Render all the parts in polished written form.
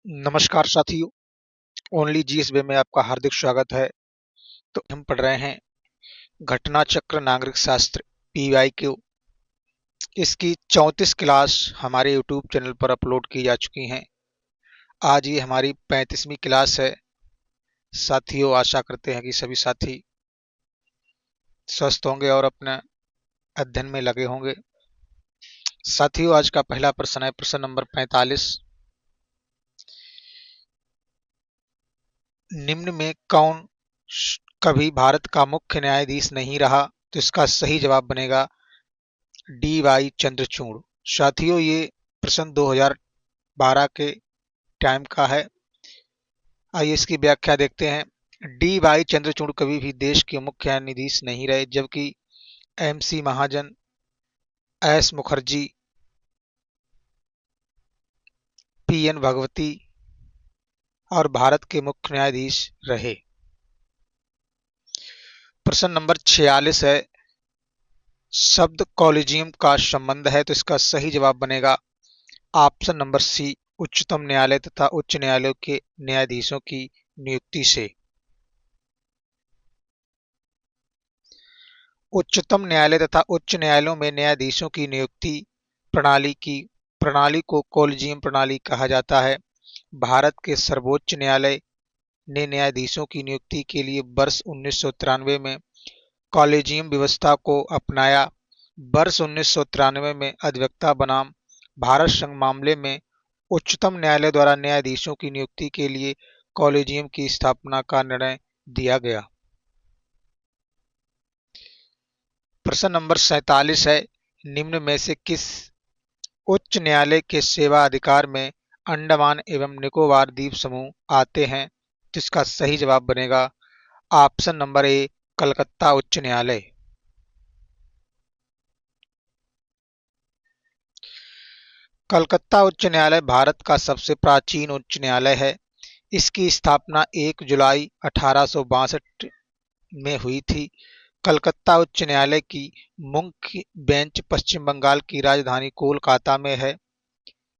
नमस्कार साथियों। Only GSB में आपका हार्दिक स्वागत है। तो हम पढ़ रहे हैं घटना चक्र नागरिक शास्त्र पीवाईक्यू। इसकी 34 क्लास हमारे यूट्यूब चैनल पर अपलोड की जा चुकी हैं। आज ये हमारी 35वीं क्लास है। साथियों, आशा करते हैं कि सभी साथी स्वस्थ होंगे और अपने अध्ययन में लगे होंगे। साथियों, आज का पहला प्रश्न है प्रश्न नंबर 45। निम्न में कौन कभी भारत का मुख्य न्यायाधीश नहीं रहा? तो इसका सही जवाब बनेगा डी वाई चंद्रचूड़। साथियों, ये प्रश्न 2012 के टाइम का है। आइए इसकी व्याख्या देखते हैं। डी वाई चंद्रचूड़ कभी भी देश के मुख्य न्यायाधीश नहीं रहे, जबकि M C Mahajan, S Mukherjee, P N Bhagwati और भारत के मुख्य न्यायाधीश रहे। प्रश्न नंबर 46 है, शब्द कॉलेजियम का संबंध है। तो इसका सही जवाब बनेगा ऑप्शन नंबर सी, उच्चतम न्यायालय तथा उच्च न्यायालयों के न्यायाधीशों की नियुक्ति से। उच्चतम न्यायालय तथा उच्च न्यायालयों में न्यायाधीशों की नियुक्ति प्रणाली को कॉलेजियम प्रणाली कहा जाता है। भारत के सर्वोच्च न्यायालय ने न्यायाधीशों की नियुक्ति के लिए वर्ष 1993 में कॉलेजियम व्यवस्था को अपनाया। वर्ष 1993 में अधिवक्ता बनाम भारत संघ मामले में उच्चतम न्यायालय द्वारा न्यायाधीशों की नियुक्ति के लिए कॉलेजियम की स्थापना का निर्णय दिया गया। प्रश्न नंबर 47 है, निम्न में से किस उच्च न्यायालय के सेवा अधिकार में अंडमान एवं निकोबार द्वीप समूह आते हैं? जिसका सही जवाब बनेगा ऑप्शन नंबर ए, कलकत्ता उच्च न्यायालय। कलकत्ता उच्च न्यायालय भारत का सबसे प्राचीन उच्च न्यायालय है। इसकी स्थापना 1 जुलाई 1862 में हुई थी। कलकत्ता उच्च न्यायालय की मुख्य बेंच पश्चिम बंगाल की राजधानी कोलकाता में है।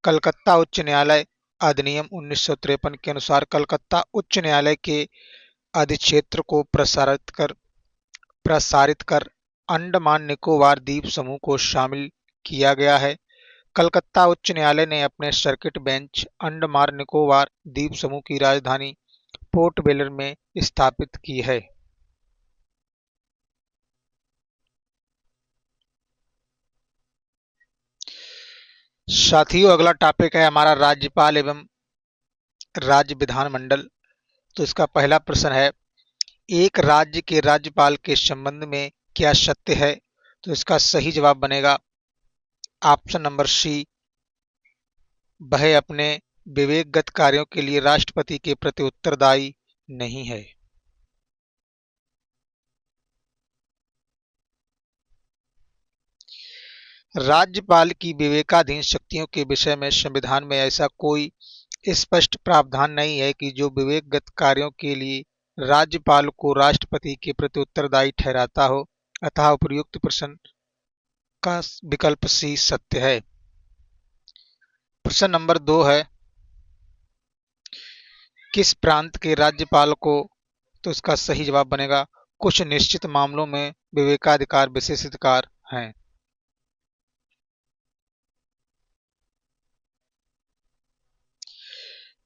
कलकत्ता उच्च न्यायालय अधिनियम 1953 के अनुसार कलकत्ता उच्च न्यायालय के अधिक्षेत्र को प्रसारित कर अंडमान निकोबार द्वीप समूह को शामिल किया गया है। कलकत्ता उच्च न्यायालय ने अपने सर्किट बेंच अंडमान निकोबार द्वीप समूह की राजधानी पोर्ट ब्लेयर में स्थापित की है। साथियों, अगला टॉपिक है हमारा राज्यपाल एवं राज्य विधानमंडल। तो इसका पहला प्रश्न है, एक राज्य के राज्यपाल के संबंध में क्या सत्य है? तो इसका सही जवाब बनेगा ऑप्शन नंबर सी, वह अपने विवेकगत कार्यों के लिए राष्ट्रपति के प्रति उत्तरदायी नहीं है। राज्यपाल की विवेकाधीन शक्तियों के विषय में संविधान में ऐसा कोई स्पष्ट प्रावधान नहीं है कि जो विवेकगत कार्यों के लिए राज्यपाल को राष्ट्रपति के प्रति उत्तरदायी ठहराता हो। अतः उपर्युक्त प्रश्न का विकल्प सी सत्य है। प्रश्न नंबर 2 है, किस प्रांत के राज्यपाल को? तो इसका सही जवाब बनेगा कुछ निश्चित मामलों में विवेकाधिकार विशेषाधिकार हैं।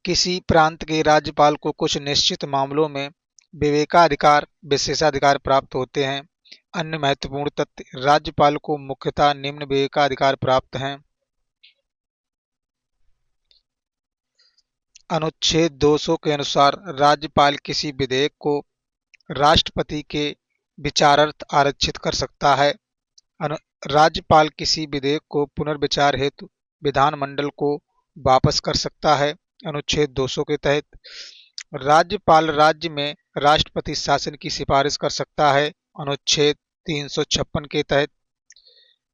किसी प्रांत के राज्यपाल को कुछ निश्चित मामलों में विवेकाधिकार विशेषाधिकार प्राप्त होते हैं। अन्य महत्वपूर्ण तथ्य, राज्यपाल को मुख्यतः निम्न विवेकाधिकार प्राप्त हैं। अनुच्छेद 200 के अनुसार राज्यपाल किसी विधेयक को राष्ट्रपति के विचारार्थ आरक्षित कर सकता है। राज्यपाल किसी विधेयक को पुनर्विचार हेतु विधानमंडल को वापस कर सकता है। अनुच्छेद 200 के तहत राज्यपाल राज्य में राष्ट्रपति शासन की सिफारिश कर सकता है। अनुच्छेद 356 के तहत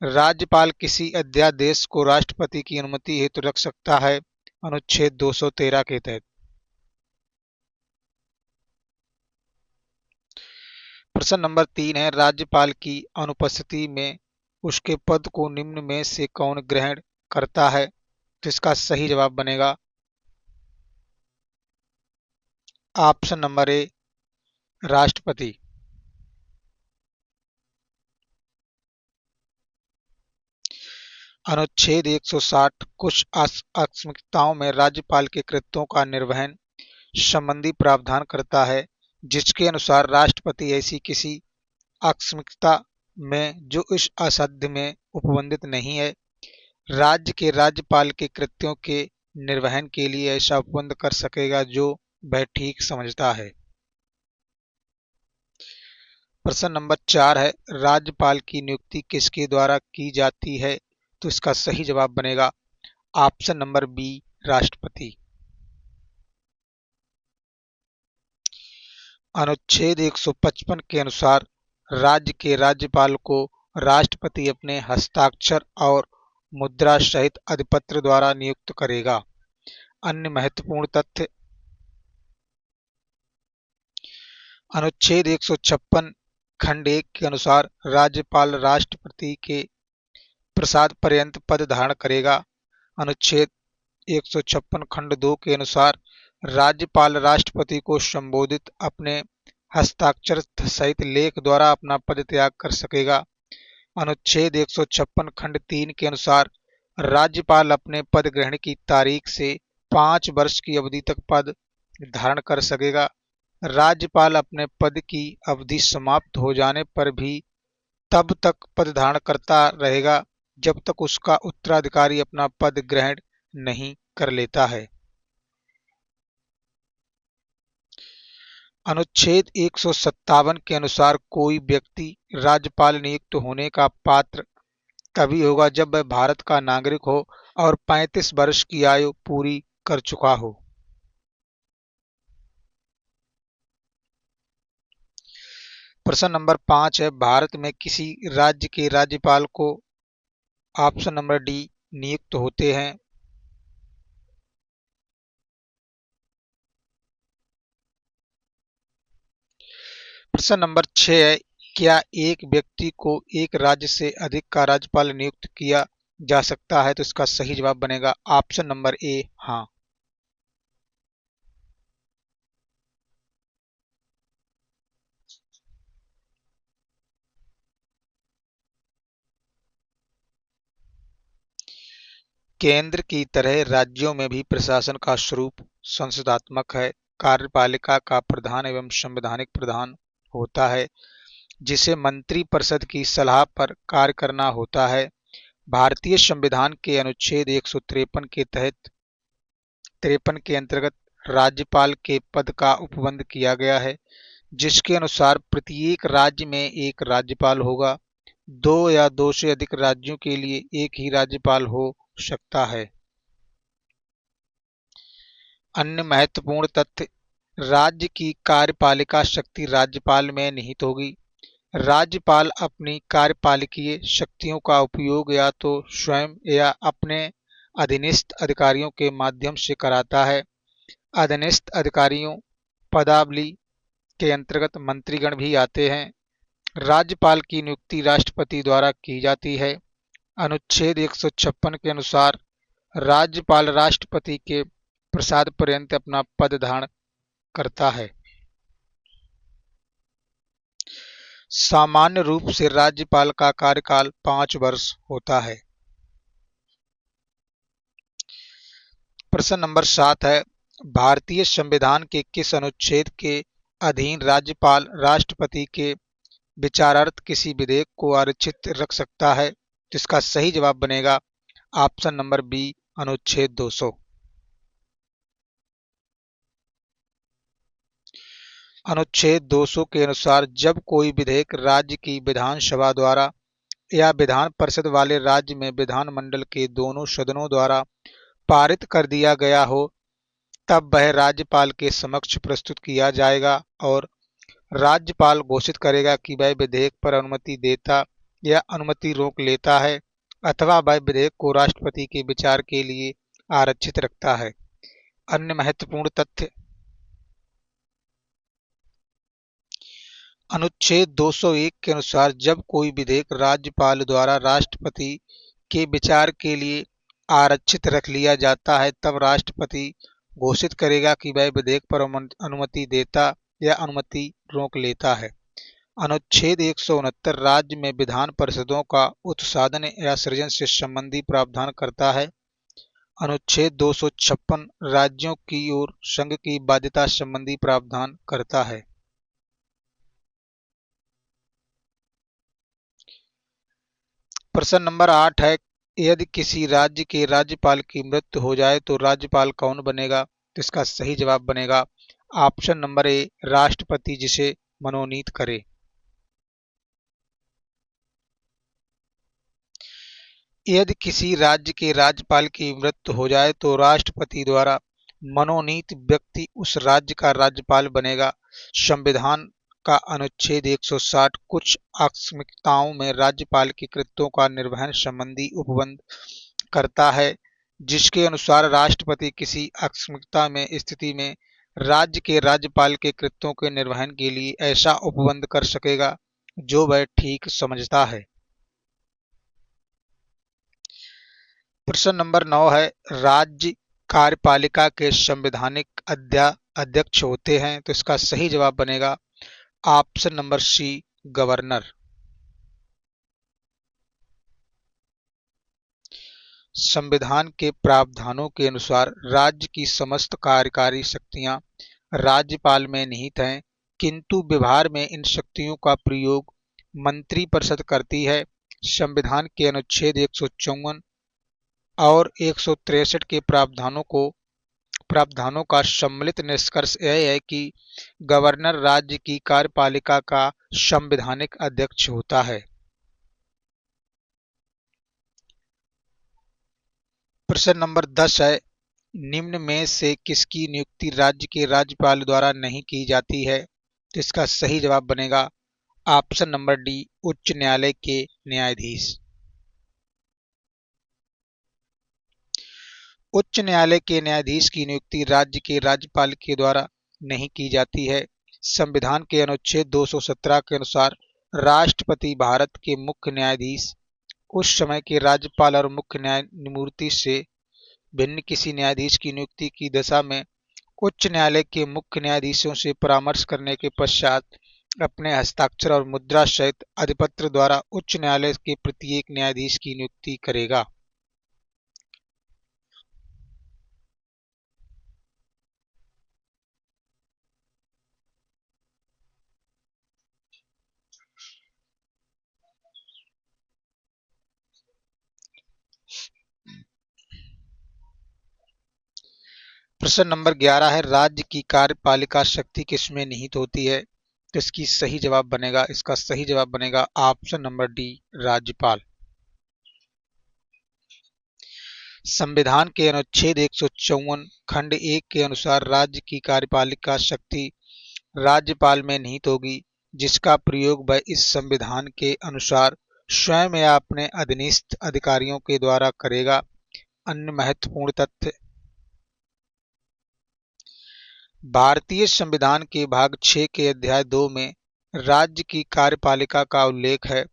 राज्यपाल किसी अध्यादेश को राष्ट्रपति की अनुमति हेतु रख सकता है। अनुच्छेद 213 के तहत। प्रश्न नंबर 3 है, राज्यपाल की अनुपस्थिति में उसके पद को निम्न में से कौन ग्रहण करता है? तो इसका सही जवाब बनेगा ऑप्शन नंबर ए राष्ट्रपति। अनुच्छेद 160 कुछ आकस्मिकताओं में राज्यपाल के कृत्यों का निर्वहन संबंधी प्रावधान करता है, जिसके अनुसार राष्ट्रपति ऐसी किसी आकस्मिकता में जो इस असाध्य में उपबंधित नहीं है, राज्य के राज्यपाल के कृत्यों के निर्वहन के लिए ऐसा उपबंध कर सकेगा जो वह ठीक समझता है। प्रश्न नंबर 4 है, राज्यपाल की नियुक्ति किसके द्वारा की जाती है? तो इसका सही जवाब बनेगा ऑप्शन नंबर बी राष्ट्रपति। अनुच्छेद 155 के अनुसार राज्य के राज्यपाल को राष्ट्रपति अपने हस्ताक्षर और मुद्रा सहित अधिपत्र द्वारा नियुक्त करेगा। अन्य महत्वपूर्ण तथ्य, अनुच्छेद 156 खंड 1 के अनुसार राज्यपाल राष्ट्रपति के प्रसाद पर्यंत पद धारण करेगा। अनुच्छेद 156 खंड 2 के अनुसार राज्यपाल राष्ट्रपति को संबोधित अपने हस्ताक्षर सहित लेख द्वारा अपना पद त्याग कर सकेगा। अनुच्छेद 156 खंड 3 के अनुसार राज्यपाल अपने पद ग्रहण की तारीख से 5 वर्ष की अवधि तक पद धारण कर सकेगा। राज्यपाल अपने पद की अवधि समाप्त हो जाने पर भी तब तक पद धारण करता रहेगा जब तक उसका उत्तराधिकारी अपना पद ग्रहण नहीं कर लेता है। अनुच्छेद 157 के अनुसार कोई व्यक्ति राज्यपाल नियुक्त होने का पात्र तभी होगा जब वह भारत का नागरिक हो और 35 वर्ष की आयु पूरी कर चुका हो। प्रश्न नंबर 5 है, भारत में किसी राज्य के राज्यपाल को ऑप्शन नंबर डी नियुक्त होते हैं। प्रश्न नंबर 6 है, क्या एक व्यक्ति को एक राज्य से अधिक का राज्यपाल नियुक्त किया जा सकता है? तो इसका सही जवाब बनेगा ऑप्शन नंबर ए हाँ। केंद्र की तरह राज्यों में भी प्रशासन का स्वरूप संसदात्मक है। कार्यपालिका का प्रधान एवं संवैधानिक प्रधान होता है, जिसे मंत्रिपरिषद की सलाह पर कार्य करना होता है। भारतीय संविधान के अनुच्छेद 153 के तहत 53 के अंतर्गत राज्यपाल के पद का उपबंध किया गया है, जिसके अनुसार प्रत्येक राज्य में एक राज्यपाल होगा। 2 या 2 से अधिक राज्यों के लिए एक ही राज्यपाल हो सकता है। अन्य महत्वपूर्ण तथ्य, राज्य की कार्यपालिका शक्ति राज्यपाल में निहित होगी। राज्यपाल अपनी कार्यपालिकीय शक्तियों का उपयोग या तो स्वयं या अपने अधीनस्थ अधिकारियों के माध्यम से कराता है। अधीनस्थ अधिकारियों पदावली के अंतर्गत मंत्रीगण भी आते हैं। राज्यपाल की नियुक्ति राष्ट्रपति द्वारा की जाती है। अनुच्छेद 156 के अनुसार राज्यपाल राष्ट्रपति के प्रसाद पर्यंत अपना पद धारण करता है। सामान्य रूप से राज्यपाल का कार्यकाल 5 वर्ष होता है। प्रश्न नंबर 7 है, भारतीय संविधान के किस अनुच्छेद के अधीन राज्यपाल राष्ट्रपति के विचारार्थ किसी विधेयक को आरक्षित रख सकता है? जिसका सही जवाब बनेगा ऑप्शन नंबर बी अनुच्छेद 200। अनुच्छेद 200 के अनुसार जब कोई विधेयक राज्य की विधानसभा द्वारा या विधान परिषद वाले राज्य में विधानमंडल के दोनों सदनों द्वारा पारित कर दिया गया हो, तब वह राज्यपाल के समक्ष प्रस्तुत किया जाएगा और राज्यपाल घोषित करेगा कि वह विधेयक पर अनुमति देता या अनुमति रोक लेता है अथवा वह विधेयक को राष्ट्रपति के विचार के लिए आरक्षित रखता है। अन्य महत्वपूर्ण तथ्य, अनुच्छेद 201 के अनुसार जब कोई विधेयक राज्यपाल द्वारा राष्ट्रपति के विचार के लिए आरक्षित रख लिया जाता है, तब राष्ट्रपति घोषित करेगा कि वह विधेयक पर अनुमति देता या अनुमति रोक लेता है। अनुच्छेद 169 राज्य में विधान परिषदों का उत्साधन या सृजन से संबंधी प्रावधान करता है। अनुच्छेद 256 राज्यों की ओर संघ की बाध्यता संबंधी प्रावधान करता है। प्रश्न नंबर 8 है, यदि किसी राज्य के राज्यपाल की मृत्यु हो जाए तो राज्यपाल कौन बनेगा? तो इसका सही जवाब बनेगा ऑप्शन नंबर ए, राष्ट्रपति जिसे मनोनीत करे। यदि किसी राज्य के राज्यपाल की मृत्यु हो जाए तो राष्ट्रपति द्वारा मनोनीत व्यक्ति उस राज्य का राज्यपाल बनेगा। संविधान का अनुच्छेद 160 कुछ आकस्मिकताओं में राज्यपाल के कृत्यों का निर्वहन संबंधी उपबंध करता है, जिसके अनुसार राष्ट्रपति किसी आकस्मिकता में स्थिति में राज्य के राज्यपाल के कृत्यों के निर्वहन के लिए ऐसा उपबंध कर सकेगा जो वह ठीक समझता है। प्रश्न नंबर 9 है, राज्य कार्यपालिका के संवैधानिक अध्यक्ष होते हैं। तो इसका सही जवाब बनेगा ऑप्शन नंबर सी, गवर्नर। संविधान के प्रावधानों के अनुसार राज्य की समस्त कार्यकारी शक्तियां राज्यपाल में निहित हैं, किंतु व्यवहार में इन शक्तियों का प्रयोग मंत्रिपरिषद करती है। संविधान के अनुच्छेद 154 और 163 के प्रावधानों का सम्मिलित निष्कर्ष यह है कि गवर्नर राज्य की कार्यपालिका का संवैधानिक अध्यक्ष होता है। प्रश्न नंबर 10 है, निम्न में से किसकी नियुक्ति राज्य के राज्यपाल द्वारा नहीं की जाती है? तो इसका सही जवाब बनेगा ऑप्शन नंबर डी, उच्च न्यायालय के न्यायाधीश। उच्च न्यायालय के न्यायाधीश की नियुक्ति राज्य के राज्यपाल के द्वारा नहीं की जाती है। संविधान के अनुच्छेद 217 के अनुसार राष्ट्रपति भारत के मुख्य न्यायाधीश उस समय के राज्यपाल और मुख्य न्यायमूर्ति से भिन्न किसी न्यायाधीश की नियुक्ति की दशा में उच्च न्यायालय के मुख्य न्यायाधीशों से परामर्श करने के पश्चात अपने हस्ताक्षर और मुद्रा सहित अधिपत्र द्वारा उच्च न्यायालय के प्रत्येक न्यायाधीश की नियुक्ति करेगा। प्रश्न नंबर 11 है, राज्य की कार्यपालिका शक्ति किसमें निहित होती है? तो इसकी सही जवाब बनेगा इसका सही जवाब बनेगा ऑप्शन नंबर डी, राज्यपाल। संविधान के अनुच्छेद 154 खंड 1 के अनुसार राज्य की कार्यपालिका शक्ति राज्यपाल में निहित होगी, जिसका प्रयोग वह इस संविधान के अनुसार स्वयं या अपने अधीनस्थ अधिकारियों के द्वारा करेगा। अन्य महत्वपूर्ण तथ्य, भारतीय संविधान के भाग 6 के अध्याय 2 में राज्य की कार्यपालिका का उल्लेख है।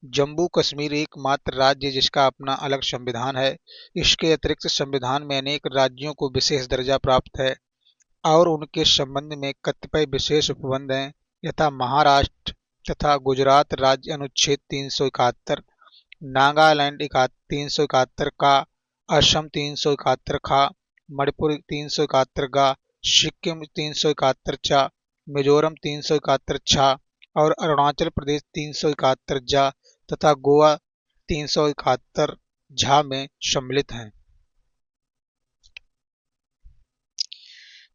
जम्मू कश्मीर एकमात्र राज्य जिसका अपना अलग संविधान है। इसके अतिरिक्त संविधान में अनेक राज्यों को विशेष दर्जा प्राप्त है और उनके संबंध में कतिपय विशेष उपबंध हैं, यथा महाराष्ट्र तथा गुजरात राज्य अनुच्छेद 371, नागालैंड 371 का, असम 371 का, मणिपुर 371 का, सिक्किम 371 चा, मिजोरम 371 छा और अरुणाचल प्रदेश 371 जा तथा गोवा 371 झा में सम्मिलित हैं।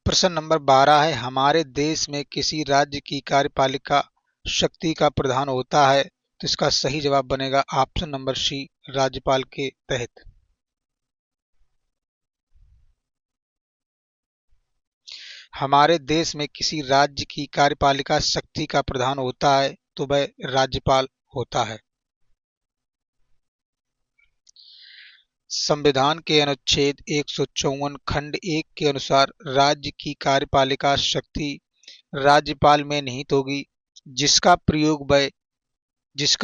प्रश्न नंबर 12 है, हमारे देश में किसी राज्य की कार्यपालिका शक्ति का प्रधान होता है? तो इसका सही जवाब बनेगा ऑप्शन नंबर सी, राज्यपाल के तहत। हमारे देश में किसी राज्य की कार्यपालिका शक्ति का प्रधान होता है तो वह राज्यपाल होता है। संविधान के अनुच्छेद 154 खंड 1 के अनुसार राज्य की कार्यपालिका शक्ति राज्यपाल में निहित होगी, जिसका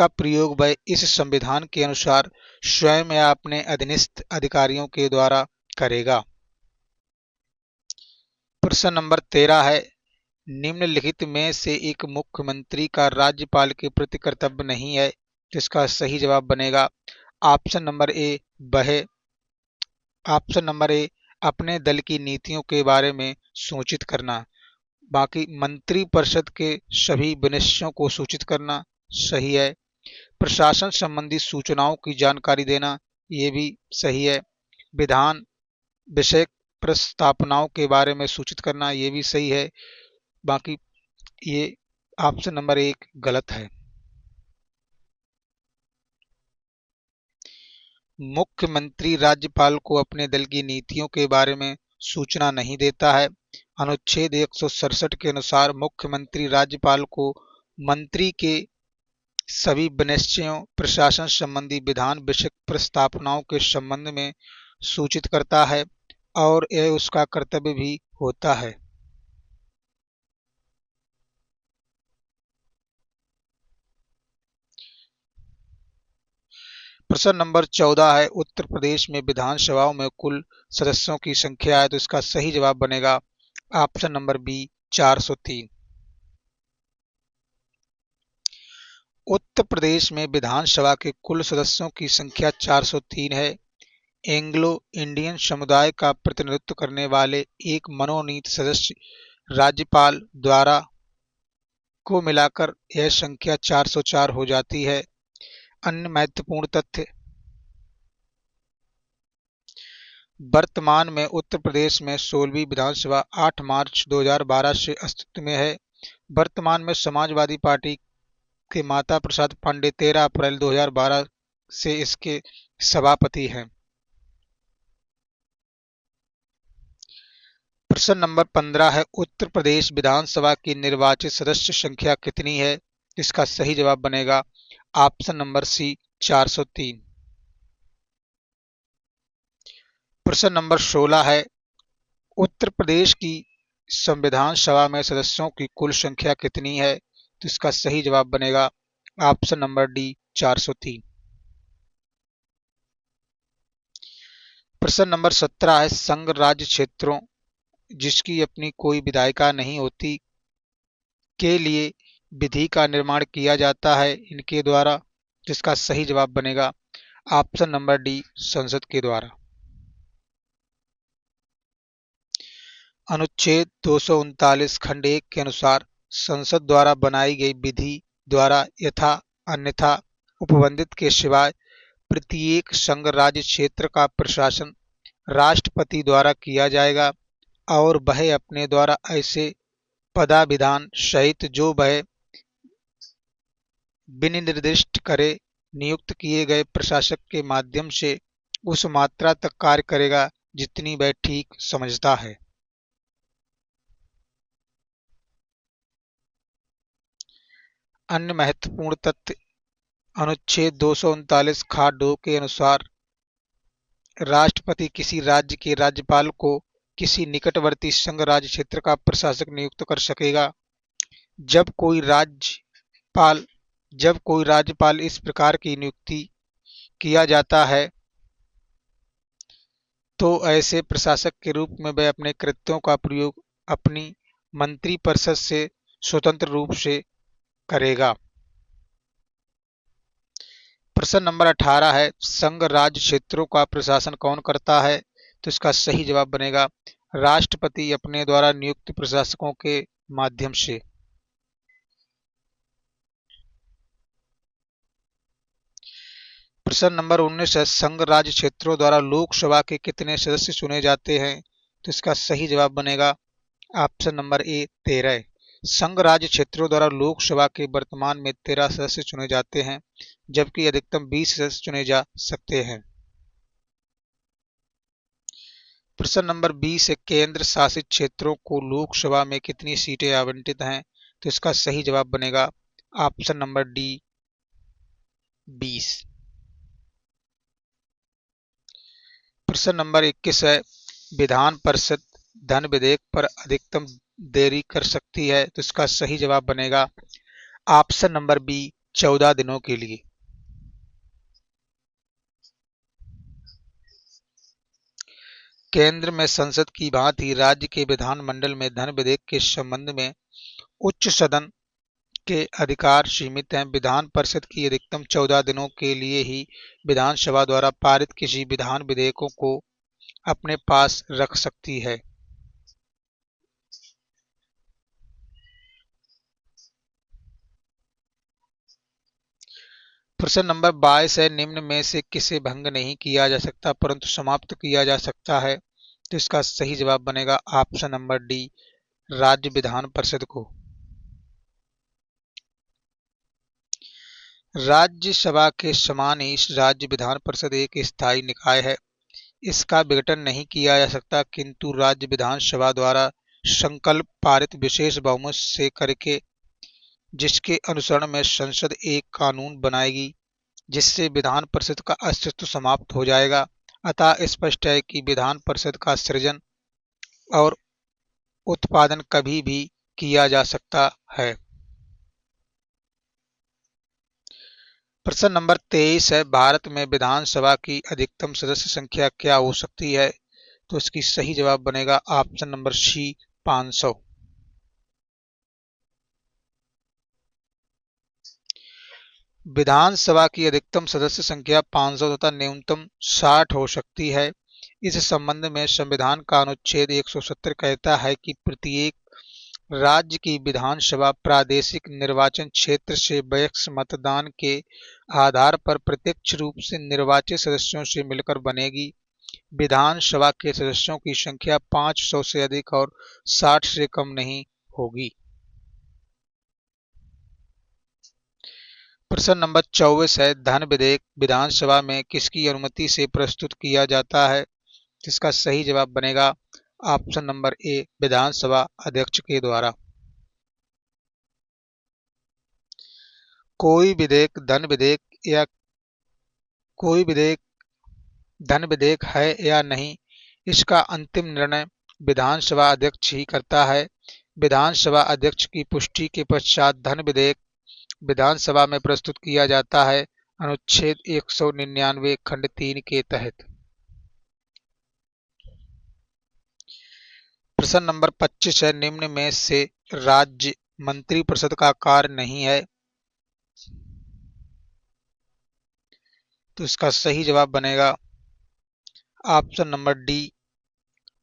प्रयोग वह इस संविधान के अनुसार स्वयं या अपने अधीनस्थ अधिकारियों के द्वारा करेगा। प्रश्न नंबर 13 है, निम्नलिखित में से एक मुख्यमंत्री का राज्यपाल के प्रति कर्तव्य नहीं है, तो इसका सही जवाब बनेगा ऑप्शन नंबर ए वह ऑप्शन नंबर ए अपने दल की नीतियों के बारे में सूचित करना। बाकी मंत्री परिषद के सभी विनिश्चयों को सूचित करना सही है। प्रशासन संबंधी सूचनाओं की जानकारी देना, ये भी सही है। विधान विषयक प्रस्तावनाओं के बारे में सूचित करना, ये भी सही है। बाकी ये ऑप्शन नंबर एक गलत है। मुख्यमंत्री राज्यपाल को अपने दल की नीतियों के बारे में सूचना नहीं देता है। अनुच्छेद 167 के अनुसार मुख्यमंत्री राज्यपाल को मंत्री के सभी विनिश्चयों, प्रशासन संबंधी विधान विषयक प्रस्तावनाओं के संबंध में सूचित करता है और यह उसका कर्तव्य भी होता है। प्रश्न नंबर 14 है, उत्तर प्रदेश में विधानसभाओं में कुल सदस्यों की संख्या है, तो इसका सही जवाब बनेगा option number B 403। Uttar Pradesh में विधानसभा के कुल सदस्यों की संख्या 403 है। एंग्लो इंडियन समुदाय का प्रतिनिधित्व करने वाले एक मनोनीत सदस्य राज्यपाल द्वारा को मिलाकर यह संख्या 404 हो जाती है। अन्य महत्वपूर्ण तथ्य, वर्तमान में उत्तर प्रदेश में 16वीं विधानसभा 8 मार्च 2012 से अस्तित्व में है। वर्तमान में समाजवादी पार्टी के माता प्रसाद पांडे 13 अप्रैल 2012 से इसके सभापति हैं। प्रश्न नंबर 15 है, उत्तर प्रदेश विधानसभा की निर्वाचित सदस्य संख्या कितनी है? इसका सही जवाब बनेगा ऑप्शन नंबर सी 403। प्रश्न नंबर 16 है, उत्तर प्रदेश की संविधान सभा में सदस्यों की कुल संख्या कितनी है? तो इसका सही जवाब बनेगा ऑप्शन नंबर डी 403। प्रश्न नंबर 17 है, संघ राज्य क्षेत्रों जिसकी अपनी कोई विधायिका नहीं होती के लिए विधि का निर्माण किया जाता है इनके द्वारा, जिसका सही जवाब बनेगा ऑप्शन नंबर डी संसद के द्वारा। अनुच्छेद 239 खंड 1 के अनुसार संसद द्वारा बनाई गई विधि द्वारा यथा अन्यथा उपबंधित के सिवाय प्रत्येक संघ राज्य क्षेत्र का प्रशासन राष्ट्रपति द्वारा किया जाएगा और वह अपने द्वारा ऐसे पदाविधान सहित जो वह विनिर्दिष्ट करे नियुक्त किए गए प्रशासक के माध्यम से उस मात्रा तक कार्य करेगा जितनी वह ठीक समझता है। अन्य महत्वपूर्ण तथ्य, अनुच्छेद 239 खाट 2 के अनुसार राष्ट्रपति किसी राज्य के राज्यपाल को किसी निकटवर्ती संघ राज्य क्षेत्र का प्रशासक नियुक्त कर सकेगा। जब कोई राज्यपाल इस प्रकार की नियुक्ति किया जाता है तो ऐसे प्रशासक के रूप में वह अपने कृत्यों का प्रयोग अपनी मंत्रिपरिषद से स्वतंत्र रूप से करेगा। प्रश्न नंबर 18 है, संघ राज्य क्षेत्रों का प्रशासन कौन करता है? तो इसका सही जवाब बनेगा राष्ट्रपति अपने द्वारा नियुक्त प्रशासकों के माध्यम से। प्रश्न नंबर 19 है, संघ राज्य क्षेत्रों द्वारा लोकसभा के कितने सदस्य चुने जाते हैं? तो इसका सही जवाब बनेगा ऑप्शन नंबर ए 13। संघ राज्य क्षेत्रों द्वारा लोकसभा के वर्तमान में 13 सदस्य चुने जाते हैं जबकि अधिकतम 20 सदस्य चुने जा सकते हैं। प्रश्न नंबर 20 है, केंद्र शासित क्षेत्रों को लोकसभा में कितनी सीटें आवंटित हैं? तो इसका सही जवाब बनेगा ऑप्शन नंबर डी 20। प्रश्न नंबर 21 है, विधान परिषद धन विधेयक पर अधिकतम देरी कर सकती है, तो इसका सही जवाब बनेगा ऑप्शन नंबर बी 14 दिनों के लिए। केंद्र में संसद की भांति राज्य के विधानमंडल में धन विधेयक के संबंध में उच्च सदन के अधिकार सीमित हैं। विधान परिषद की अधिकतम 14 दिनों के लिए ही विधानसभा द्वारा पारित किसी विधान विधेयकों को अपने पास रख सकती है। प्रश्न नंबर 22 है, निम्न में से किसे भंग नहीं किया जा सकता परंतु समाप्त किया जा सकता है? तो इसका सही जवाब बनेगा ऑप्शन नंबर डी, राज्य विधान परिषद को। राज्यसभा के समान ही राज्य विधान परिषद एक स्थायी निकाय है। इसका विघटन नहीं किया जा सकता, किंतु राज्य विधानसभा द्वारा संकल्प पारित विशेष बहुमत से करके, जिसके अनुसरण में संसद एक कानून बनाएगी जिससे विधान परिषद का अस्तित्व समाप्त हो जाएगा। अतः स्पष्ट है कि विधान परिषद का सृजन और उत्पादन कभी भी किया जा सकता है। प्रश्न नंबर 23 है, भारत में विधानसभा की अधिकतम सदस्य संख्या क्या हो सकती है? तो इसकी सही जवाब बनेगा ऑप्शन नंबर सी, 500। विधानसभा की अधिकतम सदस्य संख्या 500 तथा न्यूनतम 60 हो सकती है। इस संबंध में संविधान का अनुच्छेद 170 कहता है कि प्रत्येक राज्य की विधानसभा प्रादेशिक निर्वाचन क्षेत्र से वयस्क मतदान के आधार पर प्रत्यक्ष रूप से निर्वाचित सदस्यों से मिलकर बनेगी। विधानसभा के सदस्यों की संख्या 500 से अधिक और 60 से कम नहीं होगी। प्रश्न नंबर 24 है, धन विधेयक विधानसभा में किसकी अनुमति से प्रस्तुत किया जाता है? इसका सही जवाब बनेगा ऑप्शन नंबर ए, विधानसभा अध्यक्ष के द्वारा। कोई विधेयक धन विधेयक है या नहीं, इसका अंतिम निर्णय विधानसभा अध्यक्ष ही करता है। विधानसभा अध्यक्ष की पुष्टि के पश्चात धन विधेयक विधानसभा में प्रस्तुत किया जाता है, अनुच्छेद 199 खंड 3 के तहत। प्रश्न नंबर 25 है, निम्न में से राज्य मंत्रिपरिषद का कार्य नहीं है। तो इसका सही जवाब बनेगा ऑप्शन नंबर डी,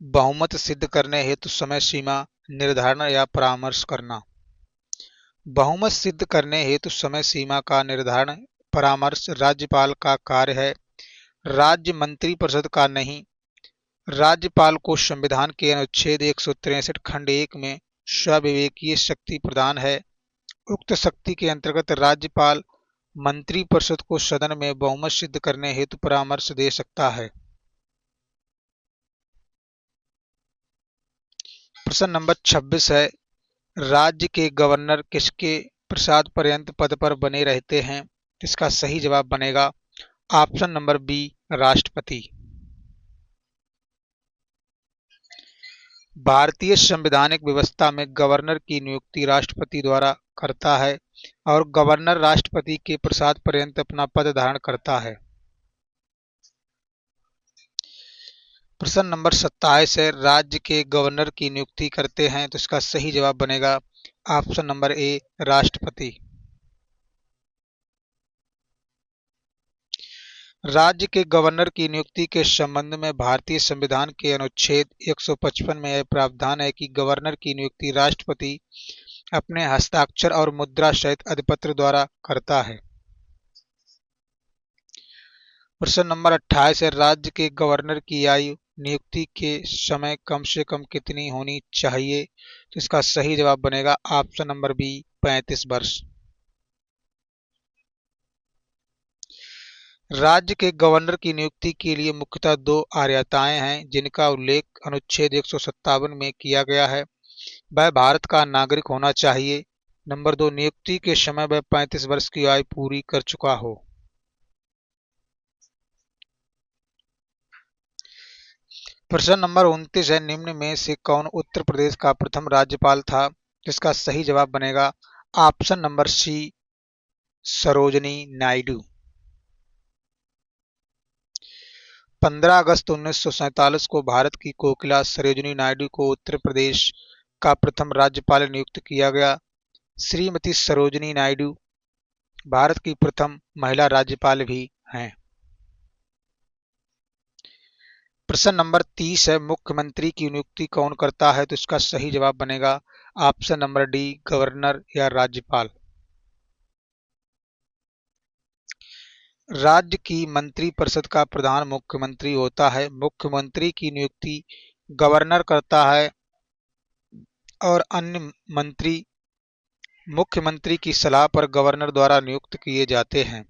बहुमत सिद्ध करने हेतु समय सीमा निर्धारण या परामर्श करना। बहुमत सिद्ध करने हेतु समय सीमा का निर्धारण परामर्श राज्यपाल का कार्य है, राज्य मंत्रिपरिषद का नहीं। राज्यपाल को संविधान के अनुच्छेद 163 खंड 1 में स्वविवेकीय शक्ति प्रदान है। उक्त शक्ति के अंतर्गत राज्यपाल मंत्रिपरिषद को सदन में बहुमत सिद्ध करने हेतु परामर्श दे सकता है। प्रश्न नंबर 26 है, राज्य के गवर्नर किसके प्रसाद पर्यंत पद पर बने रहते हैं? इसका सही जवाब बनेगा ऑप्शन नंबर बी, राष्ट्रपति। भारतीय संवैधानिक व्यवस्था में गवर्नर की नियुक्ति राष्ट्रपति द्वारा करता है और गवर्नर राष्ट्रपति के प्रसाद पर्यंत अपना पद धारण करता है। प्रश्न नंबर 27 है, राज्य के गवर्नर की नियुक्ति करते हैं? तो इसका सही जवाब बनेगा ऑप्शन नंबर ए, राष्ट्रपति। राज्य के गवर्नर की नियुक्ति के संबंध में भारतीय संविधान के अनुच्छेद 155 में यह प्रावधान है कि गवर्नर की नियुक्ति राष्ट्रपति अपने हस्ताक्षर और मुद्रा सहित अधिपत्र द्वारा करता है। प्रश्न नंबर 28 है, राज्य के गवर्नर की आयु नियुक्ति के समय कम से कम कितनी होनी चाहिए? तो इसका सही जवाब बनेगा ऑप्शन नंबर बी, 35 वर्ष। राज्य के गवर्नर की नियुक्ति के लिए मुख्यतः दो आर्यताएं हैं जिनका उल्लेख अनुच्छेद 157 में किया गया है। वह भारत का नागरिक होना चाहिए। नंबर 2, नियुक्ति के समय वह 35 वर्ष की आयु पूरी कर चुका हो। प्रश्न नंबर 29 है, निम्न में से कौन उत्तर प्रदेश का प्रथम राज्यपाल था? जिसका सही जवाब बनेगा option number C, Sarojini Naidu. 15 अगस्त 1947 को भारत की कोकिला सरोजिनी नायडू को उत्तर प्रदेश का प्रथम राज्यपाल नियुक्त किया गया। श्रीमती सरोजिनी नायडू भारत की प्रथम महिला राज्यपाल भी हैं। प्रश्न नंबर 30 है, मुख्यमंत्री की नियुक्ति कौन करता है? तो इसका सही जवाब बनेगा ऑप्शन नंबर डी, गवर्नर या राज्यपाल। राज्य की मंत्रिपरिषद का प्रधान मुख्यमंत्री होता है। मुख्यमंत्री की नियुक्ति गवर्नर करता है और अन्य मंत्री मुख्यमंत्री की सलाह पर गवर्नर द्वारा नियुक्त किए जाते हैं।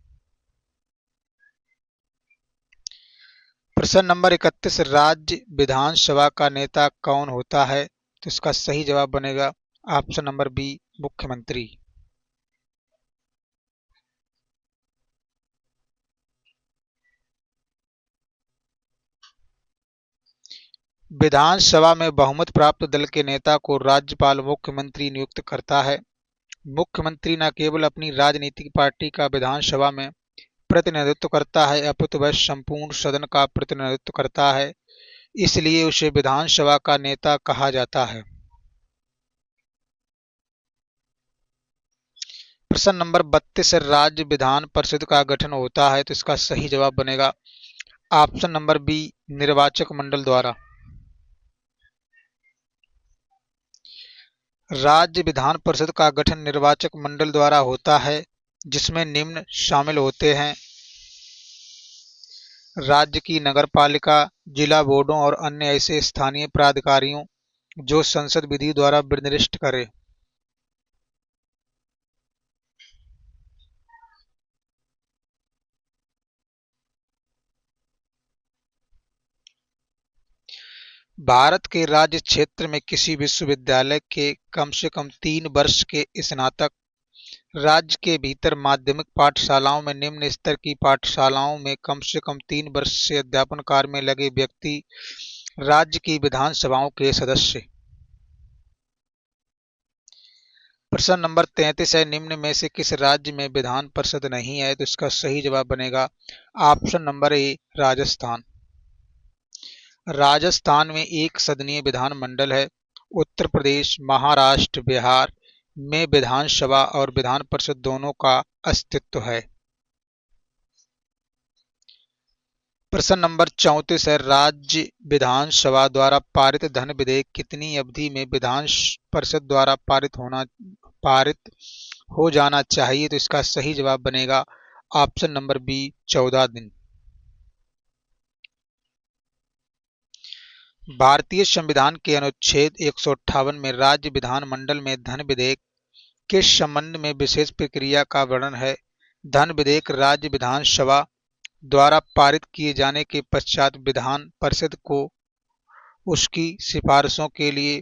प्रश्न नंबर 31, राज्य विधानसभा का नेता कौन होता है? तो इसका सही जवाब बनेगा ऑप्शन नंबर बी, मुख्यमंत्री। विधानसभा में बहुमत प्राप्त दल के नेता को राज्यपाल मुख्यमंत्री नियुक्त करता है। मुख्यमंत्री न केवल अपनी राजनीतिक पार्टी का विधानसभा में प्रतिनिधित्व करता है, अपितु वह संपूर्ण सदन का प्रतिनिधित्व करता है, इसलिए उसे विधानसभा का नेता कहा जाता है। प्रश्न नंबर 32, राज्य विधान परिषद का गठन होता है। तो इसका सही जवाब बनेगा ऑप्शन नंबर बी, निर्वाचक मंडल द्वारा। राज्य विधान परिषद का गठन निर्वाचक मंडल द्वारा होता है, जिसमें निम्न शामिल होते हैं: राज्य की नगरपालिका, जिला बोर्डों और अन्य ऐसे स्थानीय प्राधिकारियों जो संसद विधि द्वारा विनिर्दिष्ट करे। भारत के राज्य क्षेत्र में किसी विश्वविद्यालय के कम से कम 3 वर्ष के स्नातक, राज्य के भीतर माध्यमिक पाठशालाओं में निम्न स्तर की पाठशालाओं में कम से कम 3 वर्ष से अध्यापन कार्य में लगे व्यक्ति राज्य की विधानसभाओं के सदस्य। प्रश्न नंबर 33 है, निम्न में से किस राज्य में विधान परिषद नहीं है? तो इसका सही जवाब बनेगा option number A, Rajasthan. Rajasthan में एक सदनीय विधानमंडल है। उत्तर प्रदेश, महाराष्ट्र, बिहार में विधानसभा और विधान परिषद दोनों का अस्तित्व है। प्रश्न नंबर 34 है, राज्य विधानसभा द्वारा पारित धन विधेयक कितनी अवधि में विधान परिषद द्वारा पारित हो जाना चाहिए? तो इसका सही जवाब बनेगा ऑप्शन नंबर बी, 14 दिन। भारतीय संविधान के अनुच्छेद 158 में राज्य विधानमंडल में धन विधेयक के संबंध में विशेष प्रक्रिया का वर्णन है। धन विधेयक राज्य विधानसभा द्वारा पारित किए जाने के पश्चात विधान परिषद को उसकी सिफारिशों के लिए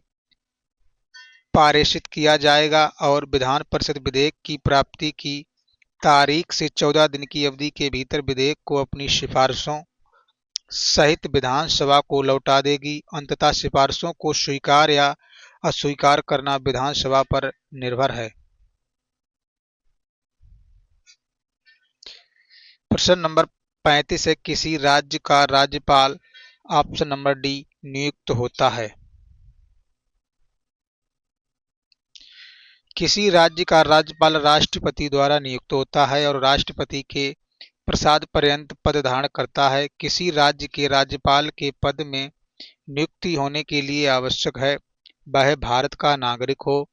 पारित किया जाएगा और विधान परिषद विधेयक की प्राप्ति की तारीख से 14 दिन की अवधि के भीतर विधेयक को अपनी सिफारिशों सहित विधानसभा को लौटा देगी। अंततः सिफारिशों को स्वीकार या अस्वीकार करना विधानसभा पर निर्भर है। प्रश्न नंबर 35 है, किसी राज्य का राज्यपाल ऑप्शन नंबर डी, नियुक्त होता है। किसी राज्य का राज्यपाल राष्ट्रपति द्वारा नियुक्त होता है और राष्ट्रपति के प्रसाद पर्यंत पद धारण करता है। किसी राज्य के राज्यपाल के पद में नियुक्ति होने के लिए आवश्यक है वह भारत का नागरिक हो,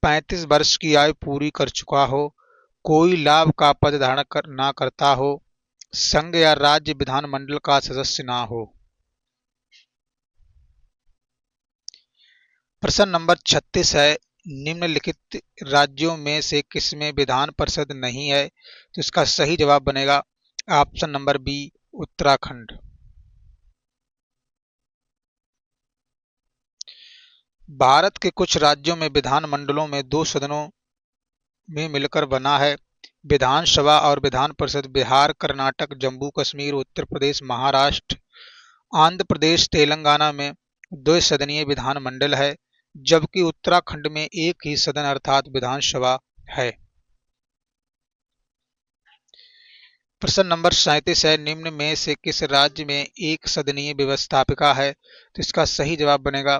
35 वर्ष की आयु पूरी कर चुका हो, कोई लाभ का पद धारण ना करता हो, संघ या राज्य विधानमंडल का सदस्य ना हो। प्रश्न नंबर 36 है, निम्नलिखित राज्यों में से किसमें विधान परिषद नहीं है? तो इसका सही जवाब बनेगा option number B, Uttarakhand. Bharat के कुछ राज्यों में विधानमंडलों में 2 सदनों में मिलकर बना है। विधानसभा और विधान परिषद बिहार, कर्नाटक, जम्मू कश्मीर, उत्तर प्रदेश, महाराष्ट्र, आंध्र प्रदेश, तेलंगाना में 2 सदनीय विधानमंडल है, जबकि उत्तराखंड में एक ही सदन अर्थात विधानसभा है। प्रश्न नंबर 37 है, निम्न में से किस राज्य में एक सदनीय व्यवस्थापिका है? तो इसका सही जवाब बनेगा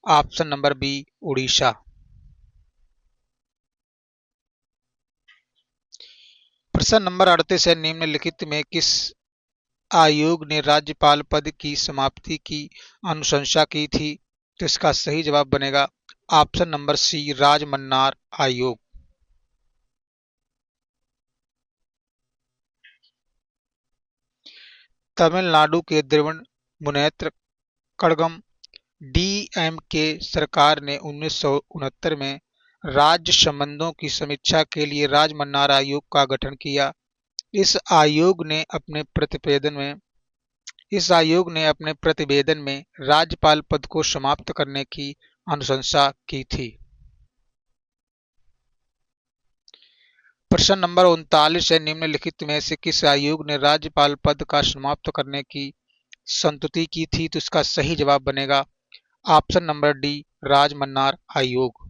ऑप्शन नंबर बी, उड़ीसा। प्रश्न नंबर 38 है, निम्नलिखित में किस आयोग ने राज्यपाल पद की समाप्ति की अनुशंसा की थी? तो इसका सही जवाब बनेगा ऑप्शन नंबर सी, राजमन्नार आयोग। तमिलनाडु के तिरुवनंतपुरम कड़गम डीएमके सरकार ने 1969 में राज्य संबंधों की समीक्षा के लिए राजमन्नार आयोग का गठन किया। इस आयोग ने अपने प्रतिवेदन में इस आयोग ने अपने प्रतिवेदन में राज्यपाल पद को समाप्त करने की अनुशंसा की थी। प्रश्न नंबर 39 है, निम्नलिखित में से किस आयोग ने राज्यपाल पद का समाप्त करने की संस्तुति की थी? तो इसका सही जवाब बनेगा ऑप्शन नंबर डी, राजमन्नार आयोग।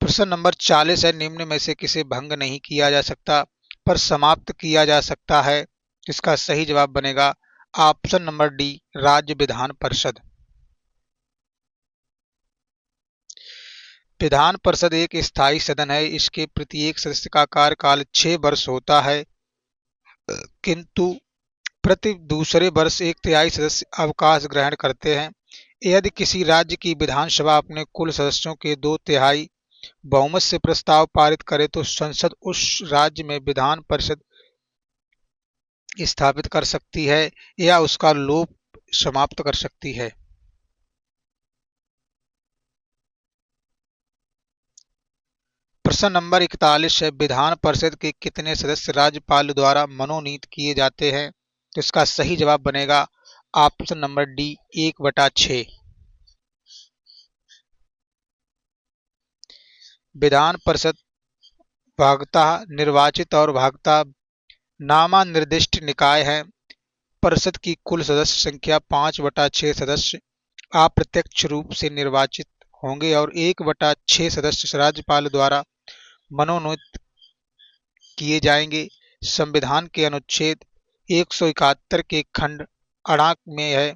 प्रश्न नंबर 40 है, निम्न में से किसे भंग नहीं किया जा सकता पर समाप्त किया जा सकता है? इसका सही जवाब बनेगा ऑप्शन नंबर डी, राज्य विधान परिषद। विधान परिषद एक स्थायी सदन है। इसके प्रत्येक सदस्य का कार्यकाल 6 वर्ष होता है, किंतु प्रति दूसरे वर्ष एक तिहाई सदस्य अवकाश ग्रहण करते हैं। यदि किसी राज्य की विधानसभा अपने कुल सदस्यों के 2/3 बहुमत से प्रस्ताव पारित करे तो संसद उस राज्य में विधान परिषद स्थापित कर सकती है या उसका लोप समाप्त कर सकती है। प्रश्न नंबर 41 है, विधान परिषद के कितने सदस्य राज्यपाल द्वारा मनोनीत किए जाते हैं? तो इसका सही जवाब बनेगा option number D, 1/6। Vidhan Parishad भागतः निर्वाचित और भागतः नामनिर्दिष्ट निकाय है। परिषद की कुल सदस्य संख्या 5/6 सदस्य अप्रत्यक्ष रूप से निर्वाचित होंगे और 1/6 सदस्य राज्यपाल द्वारा मनोनीत किए जाएंगे। संविधान के अनुच्छेद 171 के खंड 8 में है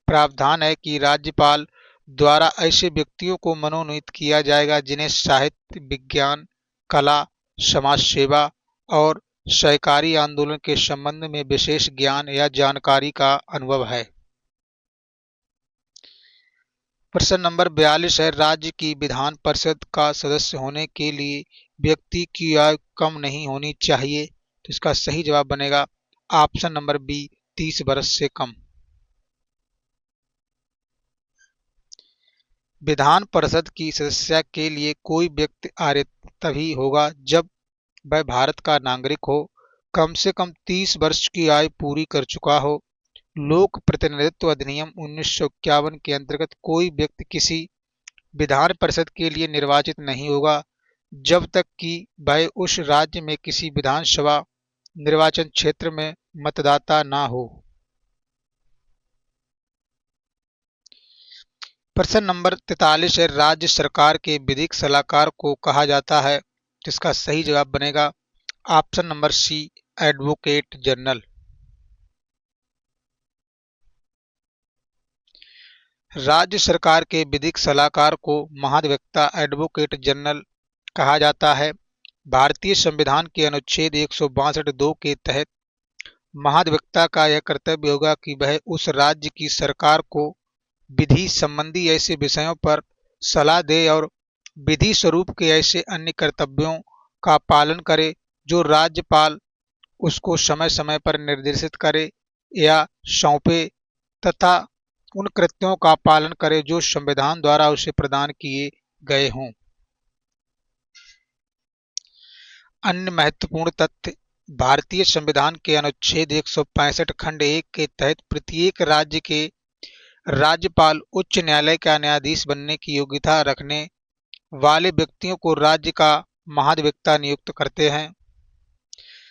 प्रावधान है कि राज्यपाल द्वारा ऐसे व्यक्तियों को मनोनीत किया जाएगा जिन्हें साहित्य, विज्ञान, कला, समाज सेवा और सहकारी आंदोलन के संबंध में विशेष ज्ञान या जानकारी का अनुभव है। प्रश्न नंबर 42 है, राज्य की विधान परिषद का सदस्य होने के लिए व्यक्ति की आयु कम नहीं होनी चाहिए। तो इसका सही जवाब बनेगा ऑप्शन नंबर बी, 30 वर्ष से कम। विधान परिषद की सदस्यता के लिए कोई व्यक्ति आरक्षित तभी होगा जब वह भारत का नागरिक हो, कम से कम 30 वर्ष की आयु पूरी कर चुका हो। लोक प्रतिनिधित्व अधिनियम 1951 के अंतर्गत कोई व्यक्ति किसी विधान परिषद के लिए निर्वाचित नहीं होगा जब तक कि वह उस राज्य में किसी विधानसभा निर्वाचन क्षेत्र में मतदाता ना हो। प्रश्न नंबर 43 है, राज्य सरकार के विधिक सलाहकार को कहा जाता है। जिसका सही जवाब बनेगा option number C, advocate general. राज्य सरकार के विधिक सलाहकार को महाधिवक्ता एडवोकेट जनरल कहा जाता है। भारतीय संविधान के अनुच्छेद 162 के तहत महाधिवक्ता का यह कर्तव्य होगा कि वह उस राज्य की सरकार को विधि संबंधी ऐसे विषयों पर सलाह दे और विधि स्वरूप के ऐसे अन्य कर्तव्यों का पालन करे जो राज्यपाल उसको समय समय पर निर्देशित करे या सौंपे, तथा उन कृत्यों का पालन करे जो संविधान द्वारा उसे प्रदान किए गए हों। अन्य महत्वपूर्ण तथ्य, भारतीय संविधान के अनुच्छेद 165 खंड 1 के तहत प्रत्येक राज्य के राज्यपाल उच्च न्यायालय का न्यायाधीश बनने की योग्यता रखने वाले व्यक्तियों को राज्य का महाधिवक्ता नियुक्त करते हैं।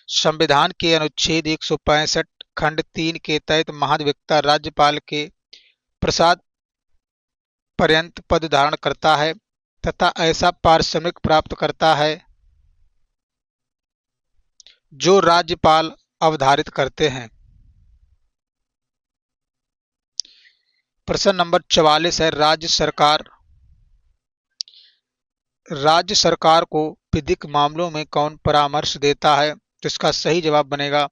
संविधान के अनुच्छेद 165 खंड 3 के तहत महाधिवक्ता राज्यपाल के प्रसाद पर्यंत पद धारण करता है तथा ऐसा पारिश्रमिक प्राप्त करता है जो राज्यपाल अवधारित करते हैं। प्रश्न नंबर 44 है, राज्य सरकार को विधिक मामलों में कौन परामर्श देता है? तो इसका सही जवाब बनेगा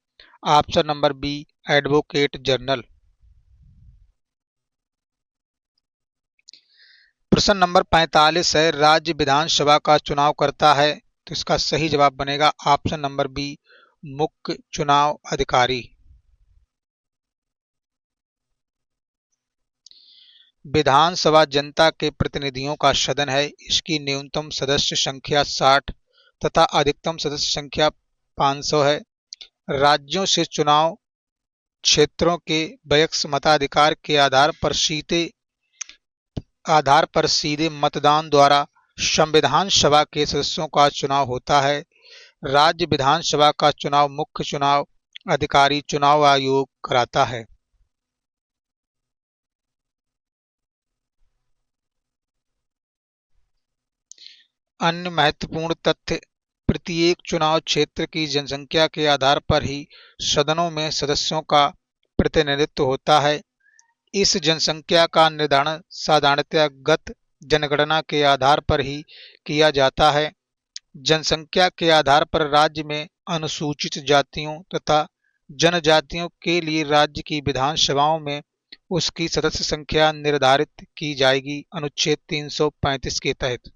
option number B, advocate general. प्रश्न नंबर 45 है, राज्य विधानसभा का चुनाव करता है? तो इसका सही जवाब बनेगा ऑप्शन नंबर बी, मुख्य चुनाव अधिकारी। विधानसभा जनता के प्रतिनिधियों का सदन है। इसकी न्यूनतम सदस्य संख्या 60 तथा अधिकतम सदस्य संख्या 500 है। राज्यों से चुनाव क्षेत्रों के वयस्क मताधिकार के आधार पर सीधे मतदान द्वारा संविधान सभा के सदस्यों का चुनाव होता है। राज्य विधानसभा का चुनाव मुख्य चुनाव अधिकारी चुनाव आयोग कराता है। अन्य महत्वपूर्ण तथ्य, प्रत्येक चुनाव क्षेत्र की जनसंख्या के आधार पर ही सदनों में सदस्यों का प्रतिनिधित्व होता है। इस जनसंख्या का निर्धारण साधारणतः गत जनगणना के आधार पर ही किया जाता है। जनसंख्या के आधार पर राज्य में अनुसूचित जातियों तथा जनजातियों के लिए राज्य की विधानसभाओं में उसकी सदस्य संख्या निर्धारित की जाएगी अनुच्छेद 335 के तहत।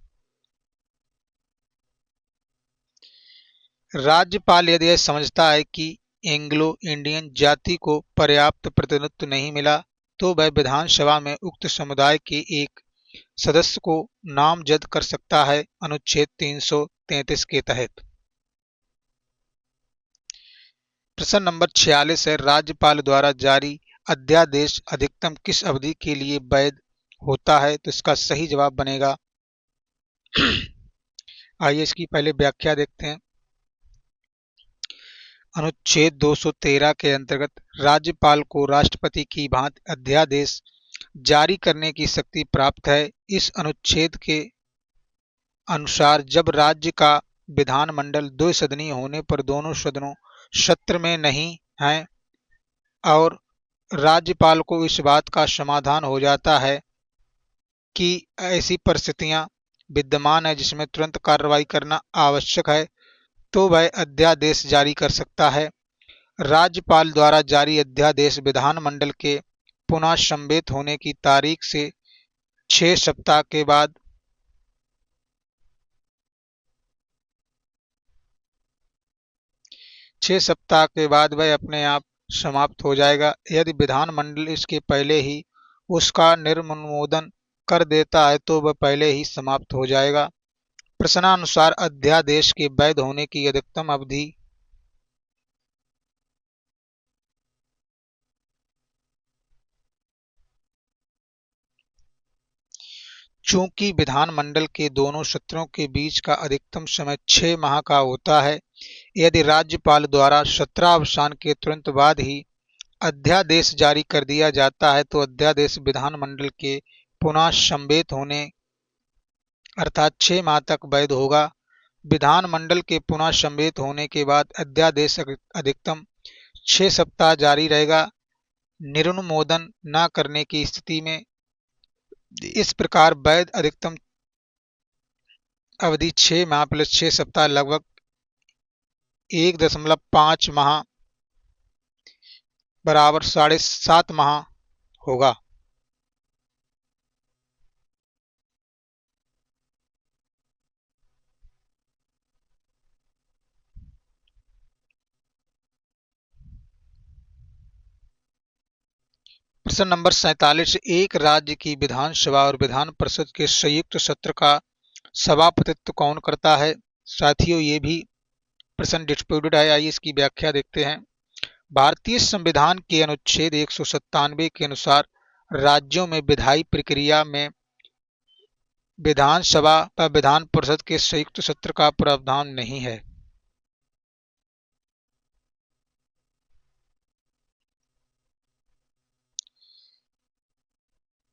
राज्यपाल यदि यह समझता है कि एंग्लो इंडियन जाति को पर्याप्त प्रतिनिधित्व नहीं मिला तो वह विधानसभा में उक्त समुदाय के एक सदस्य को नामजद कर सकता है अनुच्छेद 333 के तहत। प्रश्न नंबर 46 है, राज्यपाल द्वारा जारी अध्यादेश अधिकतम किस अवधि के लिए वैध होता है? तो इसका सही जवाब बनेगा आइए इसकी पहले व्याख्या देखते हैं। अनुच्छेद 213 के अंतर्गत राज्यपाल को राष्ट्रपति की भांति अध्यादेश जारी करने की शक्ति प्राप्त है। इस अनुच्छेद के अनुसार जब राज्य का विधानमंडल द्विसदनीय होने पर दोनों सदनों सत्र में नहीं हैं और राज्यपाल को इस बात का समाधान हो जाता है कि ऐसी परिस्थितियां विद्यमान है जिसमें तुरंत कार्रवाई करना आवश्यक है, तो वह अध्यादेश जारी कर सकता है। राज्यपाल द्वारा जारी अध्यादेश विधानमंडल के पुनः सम्मेलित होने की तारीख से 6 सप्ताह के बाद 6 सप्ताह के बाद वह अपने आप समाप्त हो जाएगा। यदि विधानमंडल इसके पहले ही उसका निर्नुमोदन कर देता है तो वह पहले ही समाप्त हो जाएगा। प्रश्नानुसार अध्यादेश के वैध होने की अधिकतम अवधि चूंकि विधानमंडल के दोनों सत्रों के बीच का अधिकतम समय 6 माह का होता है, यदि राज्यपाल द्वारा सत्रावसान के तुरंत बाद ही अध्यादेश जारी कर दिया जाता है तो अध्यादेश विधानमंडल के पुनः सम्मेलित होने अर्थात 6 माह तक वैध होगा। विधानमंडल के पुनः सम्मेलित होने के बाद अध्यादेश अधिकतम 6 सप्ताह जारी रहेगा निरनुमोदन न करने की स्थिति में। इस प्रकार वैध अधिकतम अवधि 6 माह प्लस 6 सप्ताह लगभग 1.5 माह बराबर 7.5 माह होगा। प्रश्न नंबर 47, एक राज्य की विधानसभा और विधान परिषद के संयुक्त सत्र का सभापतित्व कौन करता है? साथियों ये भी प्रश्न डिस्प्यूटेड है, आइए इसकी व्याख्या देखते हैं। भारतीय संविधान के अनुच्छेद 197 के अनुसार राज्यों में विधायी प्रक्रिया में विधानसभा व विधान परिषद के संयुक्त सत्र का प्रावधान नहीं है।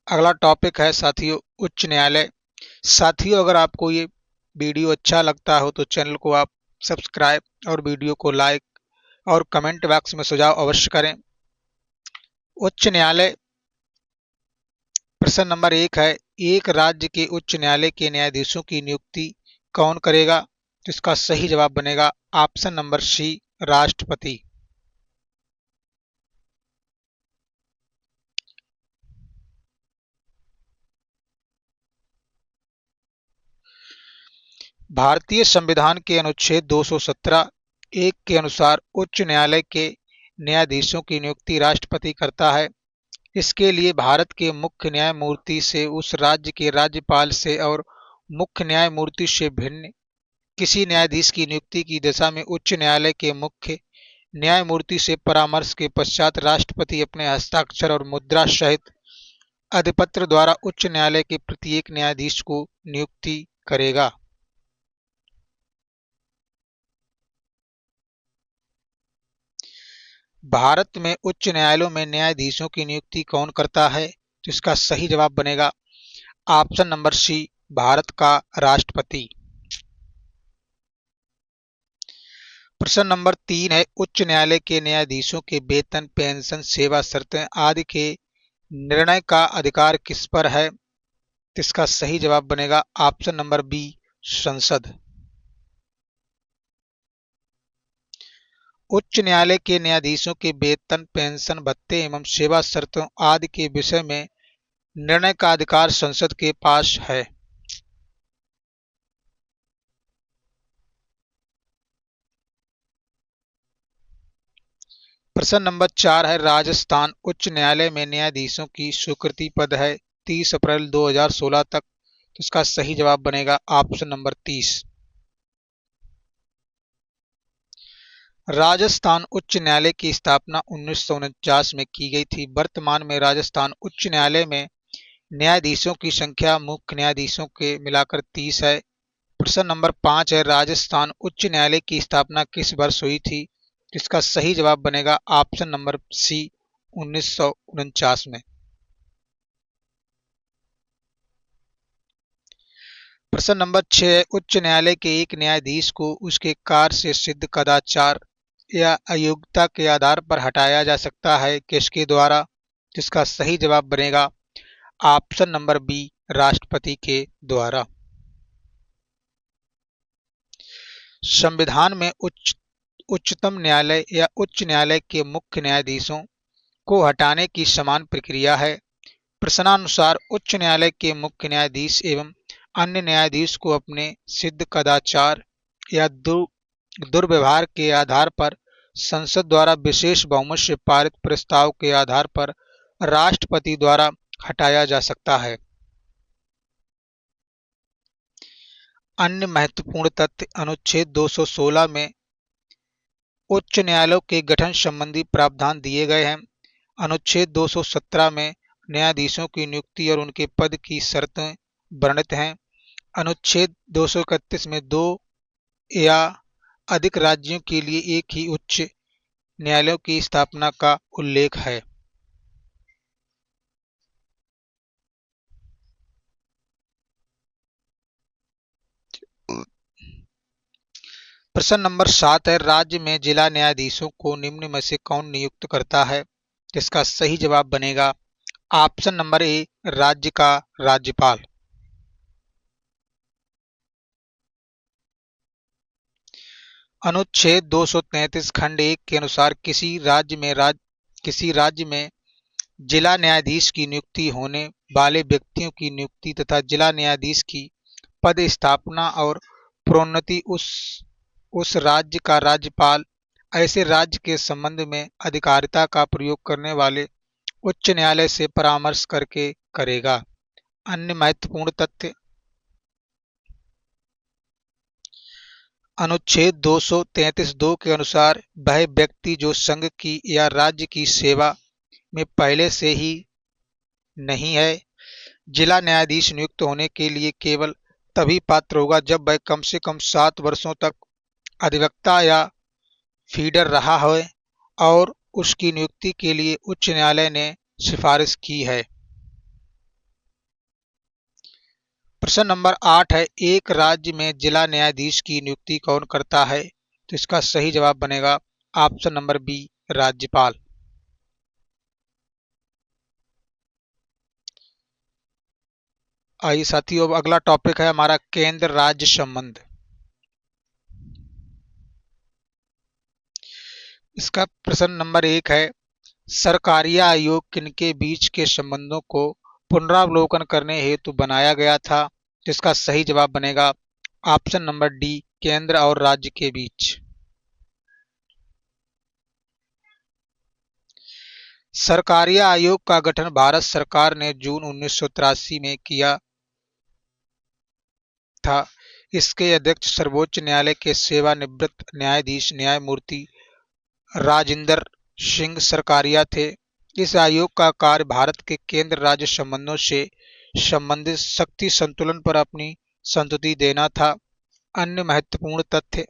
अगला टॉपिक है साथियों उच्च न्यायालय। साथियों, अगर आपको ये वीडियो अच्छा लगता हो तो चैनल को आप सब्सक्राइब और वीडियो को लाइक और कमेंट बॉक्स में सुझाव अवश्य करें। उच्च न्यायालय प्रश्न नंबर 1 है, एक राज्य के उच्च न्यायालय के न्यायाधीशों की नियुक्ति कौन करेगा? तो इसका सही जवाब बनेगा ऑप्शन नंबर सी, राष्ट्रपति। भारतीय संविधान के अनुच्छेद 217 एक के अनुसार उच्च न्यायालय के न्यायाधीशों की नियुक्ति राष्ट्रपति करता है। इसके लिए भारत के मुख्य न्यायमूर्ति से, उस राज्य के राज्यपाल से और मुख्य न्यायमूर्ति से भिन्न किसी न्यायाधीश की नियुक्ति की दिशा में उच्च न्यायालय के मुख्य न्यायमूर्ति से परामर्श के पश्चात राष्ट्रपति अपने हस्ताक्षर और मुद्रा सहित अधिपत्र द्वारा उच्च न्यायालय के प्रत्येक न्यायाधीश को नियुक्ति करेगा। भारत में उच्च न्यायालयों में न्यायाधीशों की नियुक्ति कौन करता है? तो इसका सही जवाब बनेगा ऑप्शन नंबर सी, भारत का राष्ट्रपति। प्रश्न नंबर 3 है, उच्च न्यायालय के न्यायाधीशों के वेतन, पेंशन, सेवा शर्तें आदि के निर्णय का अधिकार किस पर है? तो इसका सही जवाब बनेगा ऑप्शन नंबर बी, संसद। उच्च न्यायालय के न्यायाधीशों के वेतन, पेंशन, भत्ते एवं सेवा शर्तों आदि के विषय में निर्णय का अधिकार संसद के पास है। प्रश्न नंबर 4 है, राजस्थान उच्च न्यायालय में न्यायाधीशों की स्वीकृति पद है 30 अप्रैल 2016 तक। तो इसका सही जवाब बनेगा ऑप्शन नंबर 30। राजस्थान उच्च न्यायालय की स्थापना 1949 में की गई थी। वर्तमान में राजस्थान उच्च न्यायालय में न्यायाधीशों की संख्या मुख्य न्यायाधीशों के मिलाकर 30 है। प्रश्न नंबर 5 है, राजस्थान उच्च न्यायालय की स्थापना किस वर्ष हुई थी? इसका सही जवाब बनेगा ऑप्शन नंबर सी, 1949 में। प्रश्न नंबर 6 है, उच्च न्यायालय के एक न्यायाधीश को उसके कार्य से सिद्ध कदाचार या अयोग्यता के आधार पर हटाया जा सकता है, किसके द्वारा? जिसका सही जवाब बनेगा ऑप्शन नंबर बी, राष्ट्रपति के द्वारा। संविधान में उच्चतम न्यायालय या उच्च न्यायालय के मुख्य न्यायाधीशों को हटाने की समान प्रक्रिया है। प्रश्नानुसार उच्च न्यायालय के मुख्य न्यायाधीश एवं अन्य न्यायाधीश को अपने सिद्ध कदाचार या दुर्व्यवहार के आधार पर संसद द्वारा विशेष बहुमत से पारित प्रस्ताव के आधार पर राष्ट्रपति द्वारा हटाया जा सकता है। अन्य महत्वपूर्ण तथ्य, अनुच्छेद 216 में उच्च न्यायालयों के गठन संबंधी प्रावधान दिए गए हैं। अनुच्छेद 217 में न्यायाधीशों की नियुक्ति और उनके पद की शर्तें वर्णित हैं। अनुच्छेद 231 में दो या अधिक राज्यों के लिए एक ही उच्च न्यायालयों की स्थापना का उल्लेख है। प्रश्न नंबर 7 है, राज्य में जिला न्यायाधीशों को निम्न में से कौन नियुक्त करता है? जिसका सही जवाब बनेगा ऑप्शन नंबर ए, राज्य का राज्यपाल। अनुच्छेद 233 खंड 1 के अनुसार किसी राज्य में जिला न्यायाधीश की नियुक्ति होने वाले व्यक्तियों की नियुक्ति तथा जिला न्यायाधीश की पद स्थापना और प्रोन्नति उस राज्य का राज्यपाल ऐसे राज्य के संबंध में अधिकारिता का प्रयोग करने वाले उच्च न्यायालय से परामर्श करके करेगा। अन्य महत्वपूर्ण तथ्य, अनुच्छेद 233(2) के अनुसार वह व्यक्ति जो संघ की या राज्य की सेवा में पहले से ही नहीं है, जिला न्यायाधीश नियुक्त होने के लिए केवल तभी पात्र होगा जब वह कम से कम 7 वर्षों तक अधिवक्ता या फीडर रहा है और उसकी नियुक्ति के लिए उच्च न्यायालय ने सिफारिश की है। प्रश्न नंबर 8 है, एक राज्य में जिला न्यायाधीश की नियुक्ति कौन करता है? तो इसका सही जवाब बनेगा ऑप्शन नंबर बी, राज्यपाल। आइए साथियों, अब अगला टॉपिक है हमारा केंद्र राज्य संबंध। इसका प्रश्न नंबर 1 है, सरकारीय आयोग किनके बीच के संबंधों को पुनरावलोकन करने हेतु बनाया गया था? जिसका सही जवाब बनेगा ऑप्शन नंबर डी, केंद्र और राज्य के बीच। सरकारीय आयोग का गठन भारत सरकार ने जून 1983 में किया था। इसके अध्यक्ष सर्वोच्च न्यायालय के सेवानिवृत्त न्यायाधीश न्यायमूर्ति राजिंदर सिंह सरकारिया थे। इस आयोग का कार्य भारत के केंद्र राज्य संबंधों से संबंधित शक्ति संतुलन पर अपनी संतुति देना था। अन्य महत्वपूर्ण तथ्य,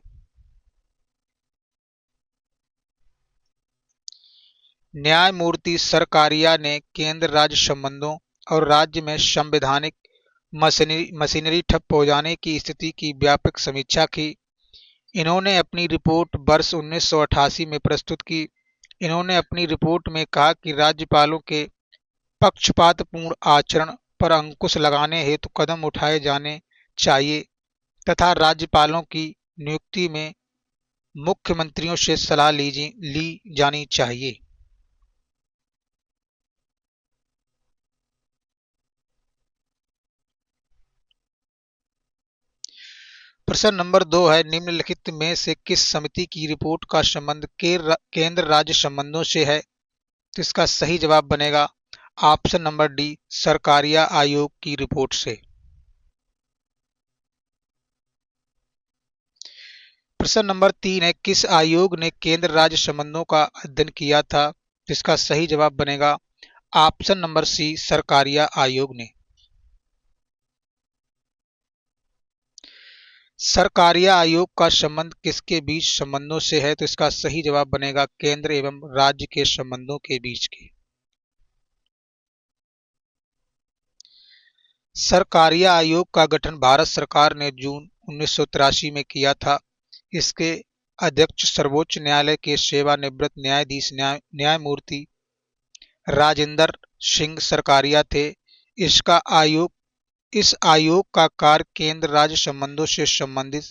न्यायमूर्ति सरकारिया ने केंद्र राज्य संबंधों और राज्य में संवैधानिक मशीनरी ठप हो जाने की स्थिति की व्यापक समीक्षा की। इन्होंने अपनी रिपोर्ट वर्ष 1988 में प्रस्तुत की। इन्होंने अपनी रिपोर्ट में कहा कि राज्यपालों के पक्षपातपूर्ण आचरण पर अंकुश लगाने हेतु कदम उठाए जाने चाहिए तथा राज्यपालों की नियुक्ति में मुख्यमंत्रियों से सलाह ली जानी चाहिए। प्रश्न नंबर 2 है, निम्नलिखित में से किस समिति की रिपोर्ट का संबंध केंद्र राज्य संबंधों से है? तो इसका सही जवाब बनेगा ऑप्शन नंबर डी, सरकारिया आयोग की रिपोर्ट से। प्रश्न नंबर 3 है, किस आयोग ने केंद्र राज्य संबंधों का अध्ययन किया था? जिसका सही जवाब बनेगा ऑप्शन नंबर सी, सरकारिया आयोग ने। सरकारिया आयोग का संबंध किसके बीच संबंधों से है? तो इसका सही जवाब बनेगा केंद्र एवं राज्य के संबंधों के बीच के। सरकारिया आयोग का गठन भारत सरकार ने जून 1983 में किया था। इसके अध्यक्ष सर्वोच्च न्यायालय के सेवानिवृत्त न्यायाधीश न्यायमूर्ति राजिंदर सिंह सरकारिया थे। इस आयोग का कार्य केंद्र राज्य संबंधों से संबंधित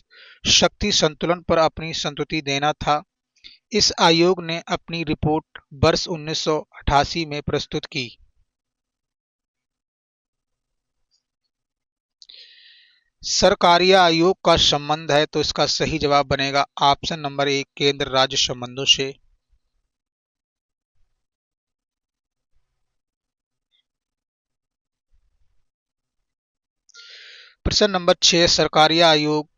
शक्ति संतुलन पर अपनी संतुति देना था। इस आयोग ने अपनी रिपोर्ट वर्ष 1988 में प्रस्तुत की। सरकारिया आयोग का संबंध है तो इसका सही जवाब बनेगा ऑप्शन नंबर 1, केंद्र राज्य संबंधों से। प्रश्न नंबर 6, सरकारिया आयोग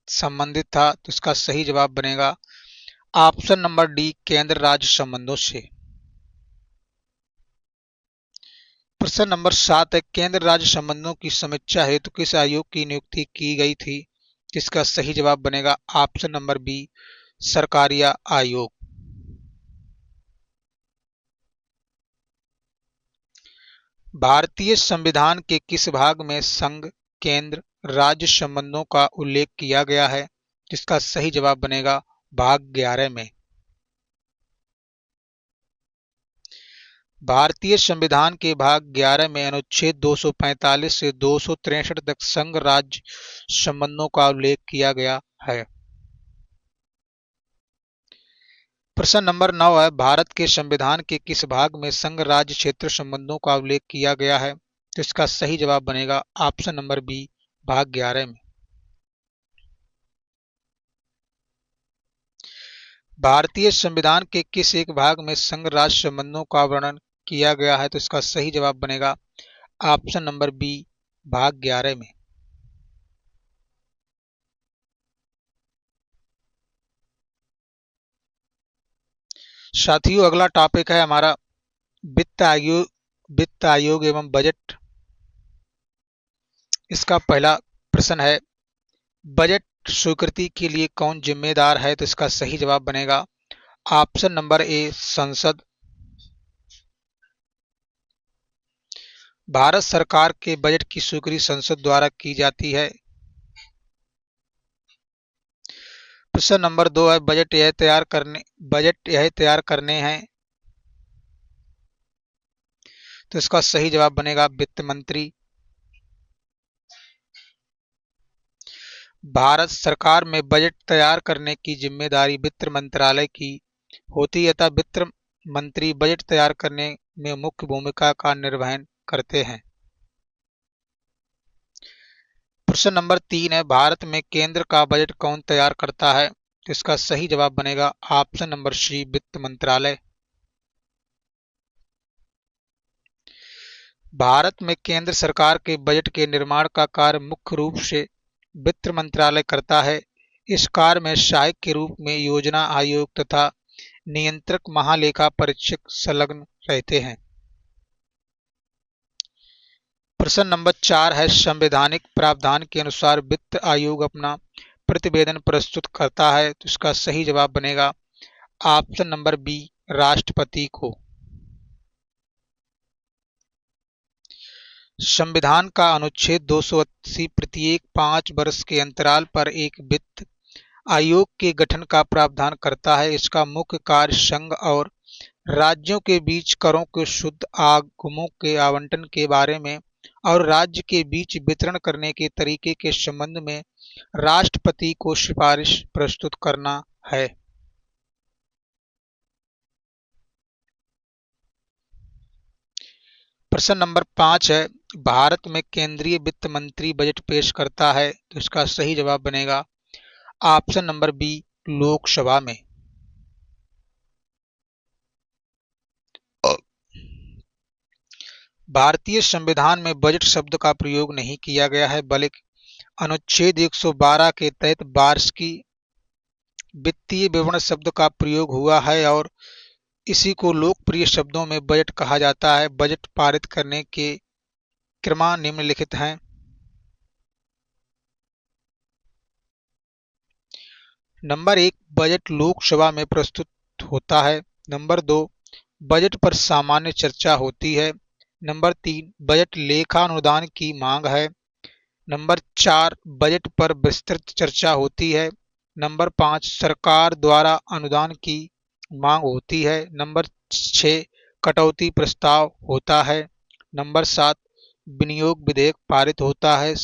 संबंधित था तो इसका सही जवाब बनेगा ऑप्शन नंबर डी, केंद्र राज्य संबंधों से। प्रश्न नंबर 7 है, केंद्र राज्य संबंधों की समीक्षा हेतु किस आयोग की नियुक्ति की गई थी? इसका सही जवाब बनेगा ऑप्शन नंबर बी, सरकारिया आयोग। भारतीय संविधान के किस भाग में संघ केंद्र राज्य संबंधों का उल्लेख किया गया है? जिसका सही जवाब बनेगा भाग 11 में। भारतीय संविधान के भाग 11 में अनुच्छेद 245 से 263 तक संघ राज्य संबंधों का उल्लेख किया गया है। प्रश्न नंबर 9 है, भारत के संविधान के किस भाग में संघ राज्य क्षेत्र संबंधों का उल्लेख किया गया है? तो इसका सही जवाब बनेगा ऑप्शन नंबर बी, भाग 11 में। भारतीय संविधान के किस एक भाग में संघ राज्य संबंधों का वर्णन किया गया है? तो इसका सही जवाब बनेगा ऑप्शन नंबर बी, भाग 11 में। साथियों, अगला टॉपिक है हमारा वित्त आयोग एवं बजट। इसका पहला प्रश्न है, बजट स्वीकृति के लिए कौन जिम्मेदार है? तो इसका सही जवाब बनेगा ऑप्शन नंबर ए, संसद। भारत सरकार के बजट की स्वीकृति संसद द्वारा की जाती है। प्रश्न नंबर 2 है बजट यह तैयार करने हैं, तो इसका सही जवाब बनेगा वित्त मंत्री। भारत सरकार में बजट तैयार करने की जिम्मेदारी वित्त मंत्रालय की होती है तथा वित्त मंत्री बजट तैयार करने में मुख्य भूमिका का निर्वहन करते हैं। प्रश्न नंबर 3 है भारत में केंद्र का बजट कौन तैयार करता है, तो इसका सही जवाब बनेगा ऑप्शन नंबर सी वित्त मंत्रालय। भारत में केंद्र सरकार के बजट के निर्माण का कार्य मुख्य रूप से वित्त मंत्रालय करता है। इस कार्य में सहायक के रूप में योजना आयोग तथा नियंत्रक महालेखा परीक्षक संलग्न रहते हैं। प्रश्न नंबर 4 है संवैधानिक प्रावधान के अनुसार वित्त आयोग अपना प्रतिवेदन प्रस्तुत करता है, तो इसका सही जवाब बनेगा ऑप्शन नंबर बी राष्ट्रपति को। संविधान का अनुच्छेद 280 प्रत्येक 5 वर्ष के अंतराल पर एक वित्त आयोग के गठन का प्रावधान करता है। इसका मुख्य कार्य संघ और राज्यों के बीच करों के शुद्ध आगमों के आवंटन के बारे में और राज्य के बीच वितरण करने के तरीके के संबंध में राष्ट्रपति को सिफारिश प्रस्तुत करना है। प्रश्न नंबर 5 है भारत में केंद्रीय वित्त मंत्री बजट पेश करता है, तो इसका सही जवाब बनेगा ऑप्शन नंबर बी लोकसभा में। भारतीय संविधान में बजट शब्द का प्रयोग नहीं किया गया है, बल्कि अनुच्छेद 112 के तहत वार्षिकी वित्तीय विवरण शब्द का प्रयोग हुआ है और इसी को लोकप्रिय शब्दों में बजट कहा जाता है। बजट पारित करने के क्रम निम्नलिखित हैं। नंबर 1 बजट लोकसभा में प्रस्तुत होता है। नंबर 2 बजट पर सामान्य चर्चा होती है। नंबर 3 बजट लेखा अनुदान की मांग है। नंबर 4 बजट पर विस्तृत चर्चा होती है। नंबर 5 सरकार द्वारा अनुदान की मांग होती है। नंबर 6 कटौती प्रस्ताव होता है। नंबर 7 विनियोग विधेयक पारित होता है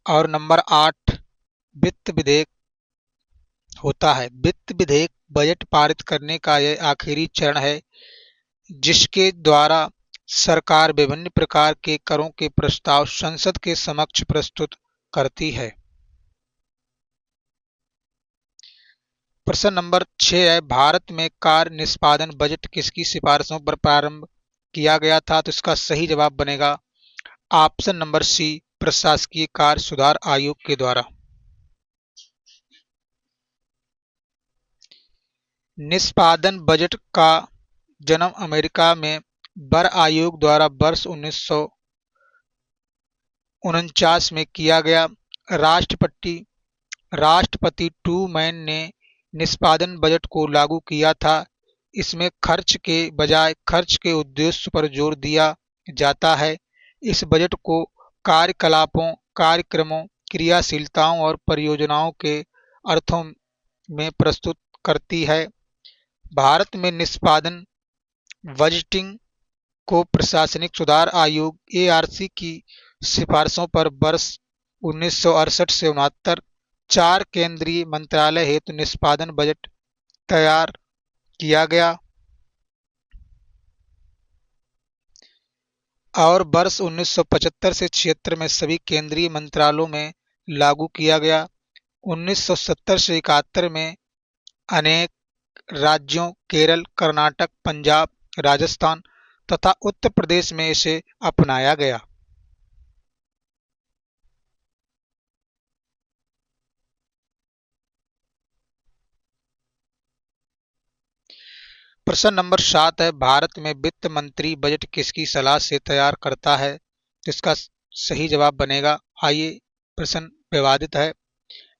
और नंबर 8 वित्त विधेयक होता है। वित्त विधेयक बजट पारित करने का यह आखिरी चरण है जिसके द्वारा सरकार विभिन्न प्रकार के करों के प्रस्ताव संसद के समक्ष प्रस्तुत करती है। प्रश्न नंबर 6 है भारत में कार्य निष्पादन बजट किसकी सिफारिशों पर प्रारंभ किया गया था, तो इसका सही जवाब बनेगा ऑप्शन नंबर सी प्रशासकीय कार्य सुधार आयोग के द्वारा। निष्पादन बजट का जन्म अमेरिका में बर आयोग द्वारा वर्ष 1949 में किया गया। राष्ट्रपति ट्रूमैन ने निष्पादन बजट को लागू किया था। इसमें खर्च के बजाय खर्च के उद्देश्य पर जोर दिया जाता है। इस बजट को कार्यकलापों, कार्यक्रमों, क्रियाशीलताओं और परियोजनाओं के अर्थों में प्रस्तुत करती है। भारत में निष्पादन बजटिंग को प्रशासनिक सुधार आयोग एआरसी की सिफारिशों पर वर्ष 1968 से 69 4 केंद्रीय मंत्रालय हेतु निष्पादन बजट तैयार किया गया और वर्ष 1975 से 76 में सभी केंद्रीय मंत्रालयों में लागू किया गया। 1970 से 71 में अनेक राज्यों केरल, कर्नाटक, पंजाब, राजस्थान तथा उत्तर प्रदेश में इसे अपनाया गया। प्रश्न नंबर 7 है भारत में वित्त मंत्री बजट किसकी सलाह से तैयार करता है, इसका सही जवाब बनेगा। आइए प्रश्न विवादित है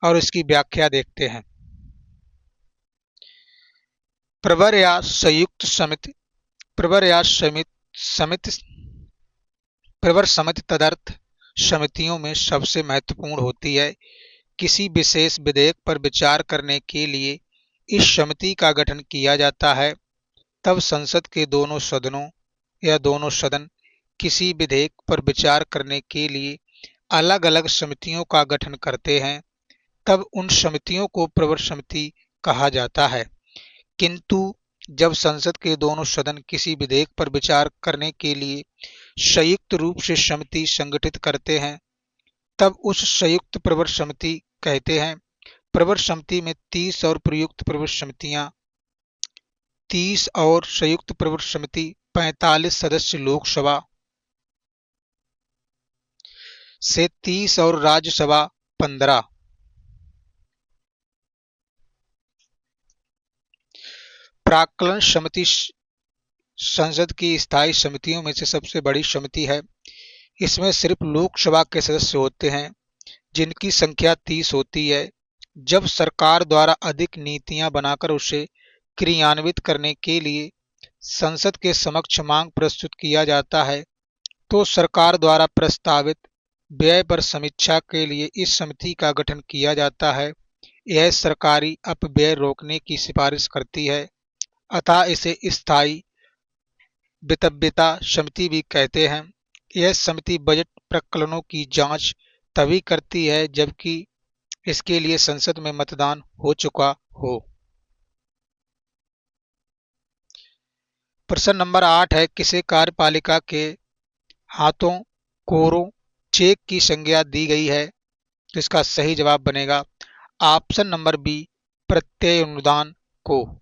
और इसकी व्याख्या देखते हैं। प्रवर या संयुक्त समिति प्रवर या समिति समिति प्रवर समिति तदर्थ समितियों में सबसे महत्वपूर्ण होती है। किसी विशेष विधेयक पर विचार करने के लिए इस समिति का गठन किया जाता है। तब संसद के दोनों सदनों या दोनों सदन किसी विधेयक पर विचार करने के लिए अलग अलग समितियों का गठन करते हैं। तब उन समितियों को प्रवर समिति कहा जाता है। किंतु जब संसद के दोनों सदन किसी विधेयक पर विचार करने के लिए संयुक्त रूप से समिति संगठित करते हैं, तब उस संयुक्त प्रवर समिति कहते हैं। प्रवर समिति में 30 और प्रयुक्त प्रवर समितियां 30 और संयुक्त प्रवर समिति 45 सदस्य लोकसभा से 30 और राज्यसभा 15। प्राक्कलन समिति संसद की स्थायी समितियों में से सबसे बड़ी समिति है। इसमें सिर्फ लोकसभा के सदस्य होते हैं, जिनकी संख्या 30 होती है। जब सरकार द्वारा अधिक नीतियां बनाकर उसे क्रियान्वित करने के लिए संसद के समक्ष मांग प्रस्तुत किया जाता है, तो सरकार द्वारा प्रस्तावित व्यय पर समीक्षा के लिए इस समिति का गठन किया जाता है। यह सरकारी अपव्यय रोकने की सिफारिश करती है, अतः इसे स्थायी वित्तव्यता समिति भी कहते हैं। यह समिति बजट प्रकरणों की जांच तभी करती है जबकि इसके लिए संसद में मतदान हो चुका हो। प्रश्न नंबर 8 है, किसे कार्यपालिका के हाथों कोरों चेक की संज्ञा दी गई है? तो इसका सही जवाब बनेगा ऑप्शन नंबर बी, प्रत्यय अनुदान को।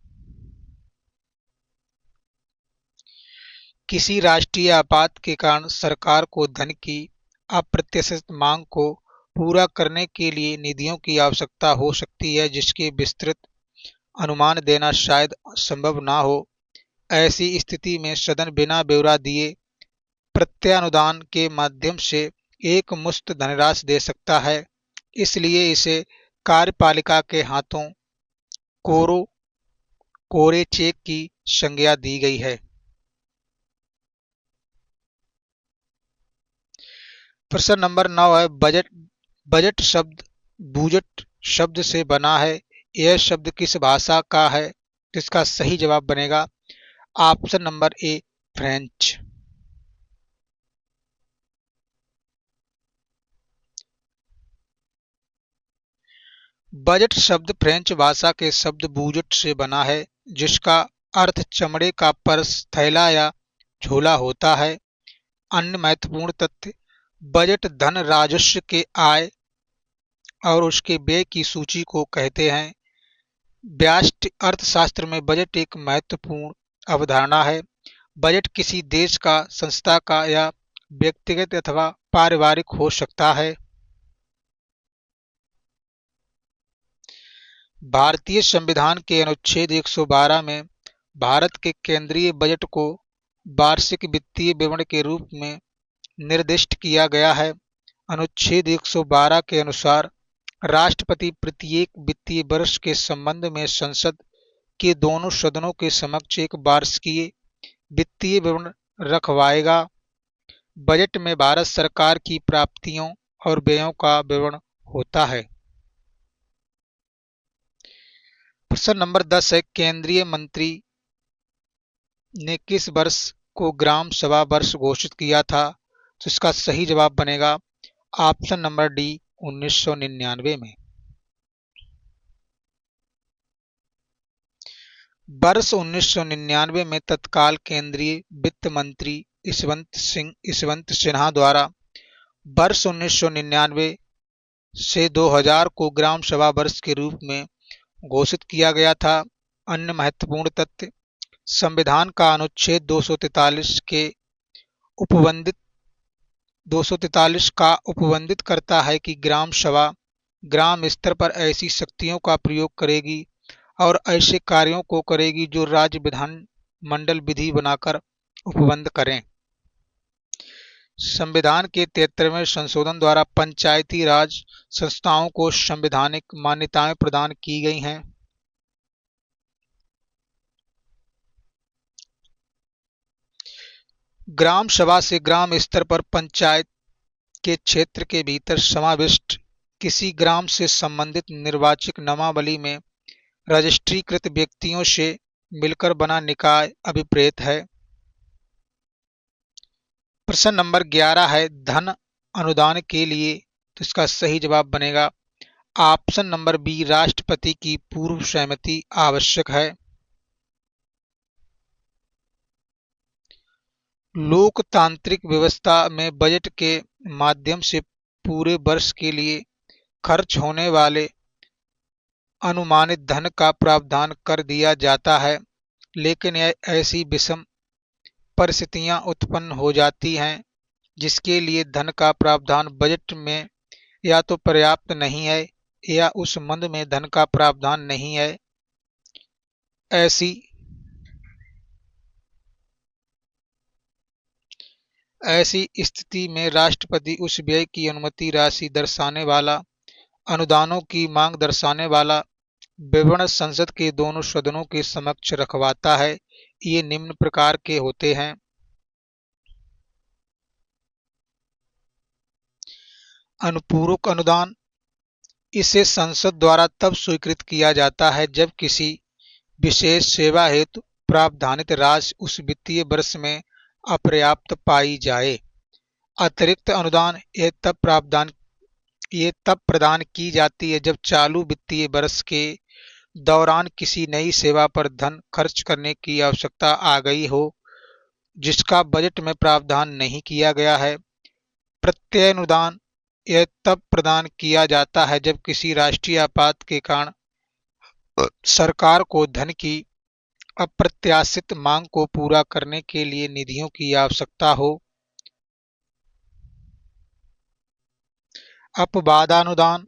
किसी राष्ट्रीय आपात के कारण सरकार को धन की अप्रत्याशित मांग को पूरा करने के लिए निधियों की आवश्यकता हो सकती है, जिसके विस्तृत अनुमान देना शायद संभव ना हो। ऐसी स्थिति में सदन बिना ब्यौरा दिए प्रत्यानुदान के माध्यम से एक मुश्त धनराशि दे सकता है। इसलिए इसे कार्यपालिका के हाथों कोरे चेक की संज्ञा दी गई है। प्रश्न नंबर 9 है, बजट शब्द बूजट शब्द से बना है। यह शब्द किस भाषा का है? इसका सही जवाब बनेगा option number A, French. Budget शब्द फ्रेंच भाषा के शब्द बूजट से बना है, जिसका अर्थ चमड़े का पर्स, थैला या झोला होता है। अन्य महत्वपूर्ण तथ्य, बजट धन राजस्व के आय और उसके व्यय की सूची को कहते हैं। व्यष्टि अर्थशास्त्र में बजट एक महत्वपूर्ण अवधारणा है। बजट किसी देश का, संस्था का या व्यक्तिगत अथवा पारिवारिक हो सकता है। भारतीय संविधान के अनुच्छेद 112 में भारत के केंद्रीय बजट को वार्षिक वित्तीय विवरण के रूप में निर्दिष्ट किया गया है। अनुच्छेद 112 के अनुसार राष्ट्रपति प्रत्येक वित्तीय वर्ष के संबंध में संसद के दोनों सदनों के समक्ष एक वार्षिकीय वित्तीय विवरण रखवाएगा। बजट में भारत सरकार की प्राप्तियों और व्ययों का विवरण होता है। प्रश्न नंबर 10 है, केंद्रीय मंत्री ने किस वर्ष को ग्राम सभा वर्ष घोषित किया था? तो इसका सही जवाब बनेगा ऑप्शन नंबर डी, 1999 में। वर्ष 1999 में तत्काल केंद्रीय वित्त मंत्री यशवंत सिन्हा द्वारा वर्ष 1999 से 2000 को ग्राम सभा वर्ष के रूप में घोषित किया गया था। अन्य महत्वपूर्ण तथ्य, संविधान का अनुच्छेद 243 का उपबंधित करता है कि ग्राम सभा ग्राम स्तर पर ऐसी शक्तियों का प्रयोग करेगी और ऐसे कार्यों को करेगी जो राज्य विधानमंडल विधि बनाकर उपबंध करें। संविधान के 73वें संशोधन द्वारा पंचायती राज संस्थाओं को संवैधानिक मान्यताएं प्रदान की गई हैं। ग्राम सभा से ग्राम स्तर पर पंचायत के क्षेत्र के भीतर समाविष्ट किसी ग्राम से संबंधित निर्वाचक नामावली में रजिस्ट्रीकृत व्यक्तियों से मिलकर बना निकाय अभिप्रेत है। प्रश्न नंबर 11 है धन अनुदान के लिए, तो इसका सही जवाब बनेगा ऑप्शन नंबर बी, राष्ट्रपति की पूर्व सहमति आवश्यक है। लोकतांत्रिक व्यवस्था में बजट के माध्यम से पूरे वर्ष के लिए खर्च होने वाले अनुमानित धन का प्रावधान कर दिया जाता है, लेकिन ऐसी विषम परिस्थितियां उत्पन्न हो जाती हैं जिसके लिए धन का प्रावधान बजट में या तो पर्याप्त नहीं है या उस मंद में धन का प्रावधान नहीं है। ऐसी स्थिति में राष्ट्रपति उस व्यय की अनुमति राशि दर्शाने वाला अनुदानों की मांग दर्शाने वाला विवरण संसद के दोनों सदनों के समक्ष रखवाता है। ये निम्न प्रकार के होते हैं। अनुपूरक अनुदान, इसे संसद द्वारा तब स्वीकृत किया जाता है जब किसी विशेष सेवा हेतु प्रावधानित राशि उस वित्तीय वर्ष में अपर्याप्त पाई जाए। अतिरिक्त अनुदान, ये तब प्रदान की जाती है जब चालू वित्तीय वर्ष के दौरान किसी नई सेवा पर धन खर्च करने की आवश्यकता आ गई हो जिसका बजट में प्रावधान नहीं किया गया है। प्रत्यय अनुदान, यह तब प्रदान किया जाता है जब किसी राष्ट्रीय आपात के कारण सरकार को धन की अप्रत्याशित मांग को पूरा करने के लिए निधियों की आवश्यकता हो। अपवादानुदान,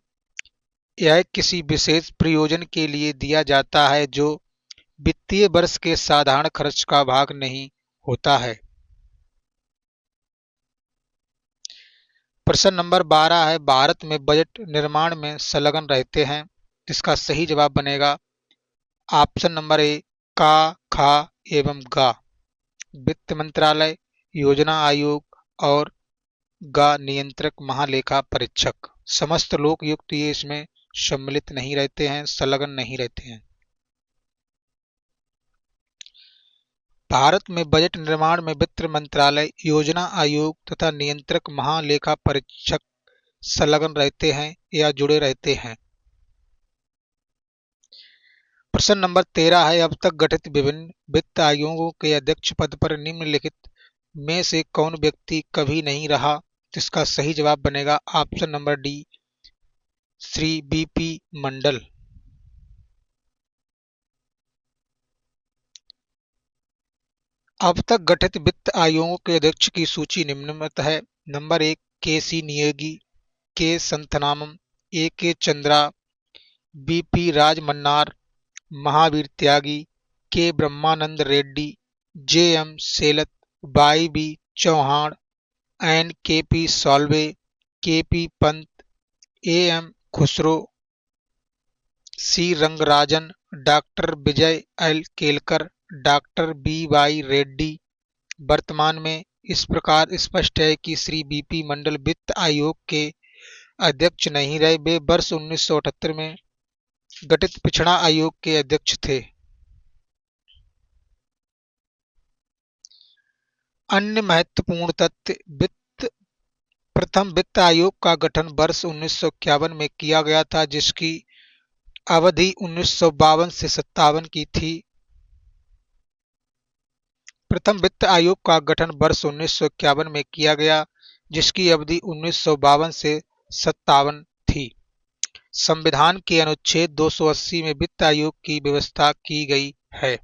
यह किसी विशेष प्रयोजन के लिए दिया जाता है जो वित्तीय वर्ष के साधारण खर्च का भाग नहीं होता है। प्रश्न नंबर 12 है भारत में बजट निर्माण में संलग्न रहते हैं, इसका सही जवाब बनेगा ऑप्शन नंबर ए, का, खा एवं गा। वित्त मंत्रालय, योजना आयोग और गा नियंत्रक महालेखा परीक्षक। समस्त लोकयुक्त ये इसमें सम्मिलित नहीं रहते हैं, संलग्न नहीं रहते हैं। भारत में बजट निर्माण में वित्त मंत्रालय, योजना आयोग तथा नियंत्रक महालेखा परीक्षक संलग्न रहते हैं या जुड़े रहते हैं। प्रश्न नंबर 13 है अब तक गठित विभिन्न वित्त आयोगों के अध्यक्ष पद पर निम्नलिखित में से कौन व्यक्ति कभी नहीं रहा, इसका सही जवाब बनेगा option number D, Shri BP Mandal. अब तक गठित वित्त आयोगों के अध्यक्ष की सूची निम्नलिखित है। Number 1, KC. Neogy, K. Santhanam, AK. Chandra, BP. Rajamannar, Mahavir Tyagi, K. Brahmananda Reddy, JM. Shelat, YB. Chauhan, N. KP. Salve, KP. Pant, AM. Khusro, C. Rangarajan, doctor Vijay L. Kelkar, doctor BY. Reddy. वर्तमान में इस प्रकार स्पष्ट है कि श्री बीपी मंडल वित्त आयोग के अध्यक्ष नहीं रहे। वे वर्ष 1978 में गठित पिछड़ा आयोग के अध्यक्ष थे। अन्य महत्वपूर्ण तथ्य, प्रथम वित्त आयोग का गठन वर्ष 1951 में किया गया था जिसकी अवधि 1952 से 57 की थी। प्रथम वित्त आयोग का गठन वर्ष 1951 में किया गया जिसकी अवधि 1952 से 57 थी। संविधान के अनुच्छेद 280 में वित्त आयोग की व्यवस्था की गई है।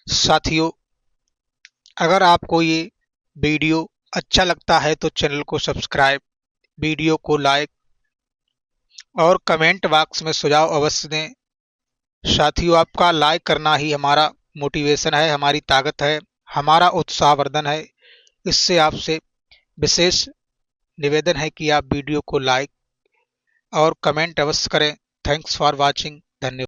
साथियों, अगर आपको ये वीडियो अच्छा लगता है तो चैनल को सब्सक्राइब, वीडियो को लाइक और कमेंट बॉक्स में सुझाव अवश्य दें। साथियों, आपका लाइक करना ही हमारा मोटिवेशन है, हमारी ताकत है, हमारा उत्साहवर्धन है। इससे आपसे विशेष निवेदन है कि आप वीडियो को लाइक और कमेंट अवश्य करें। Thanks for watching. धन्यवाद।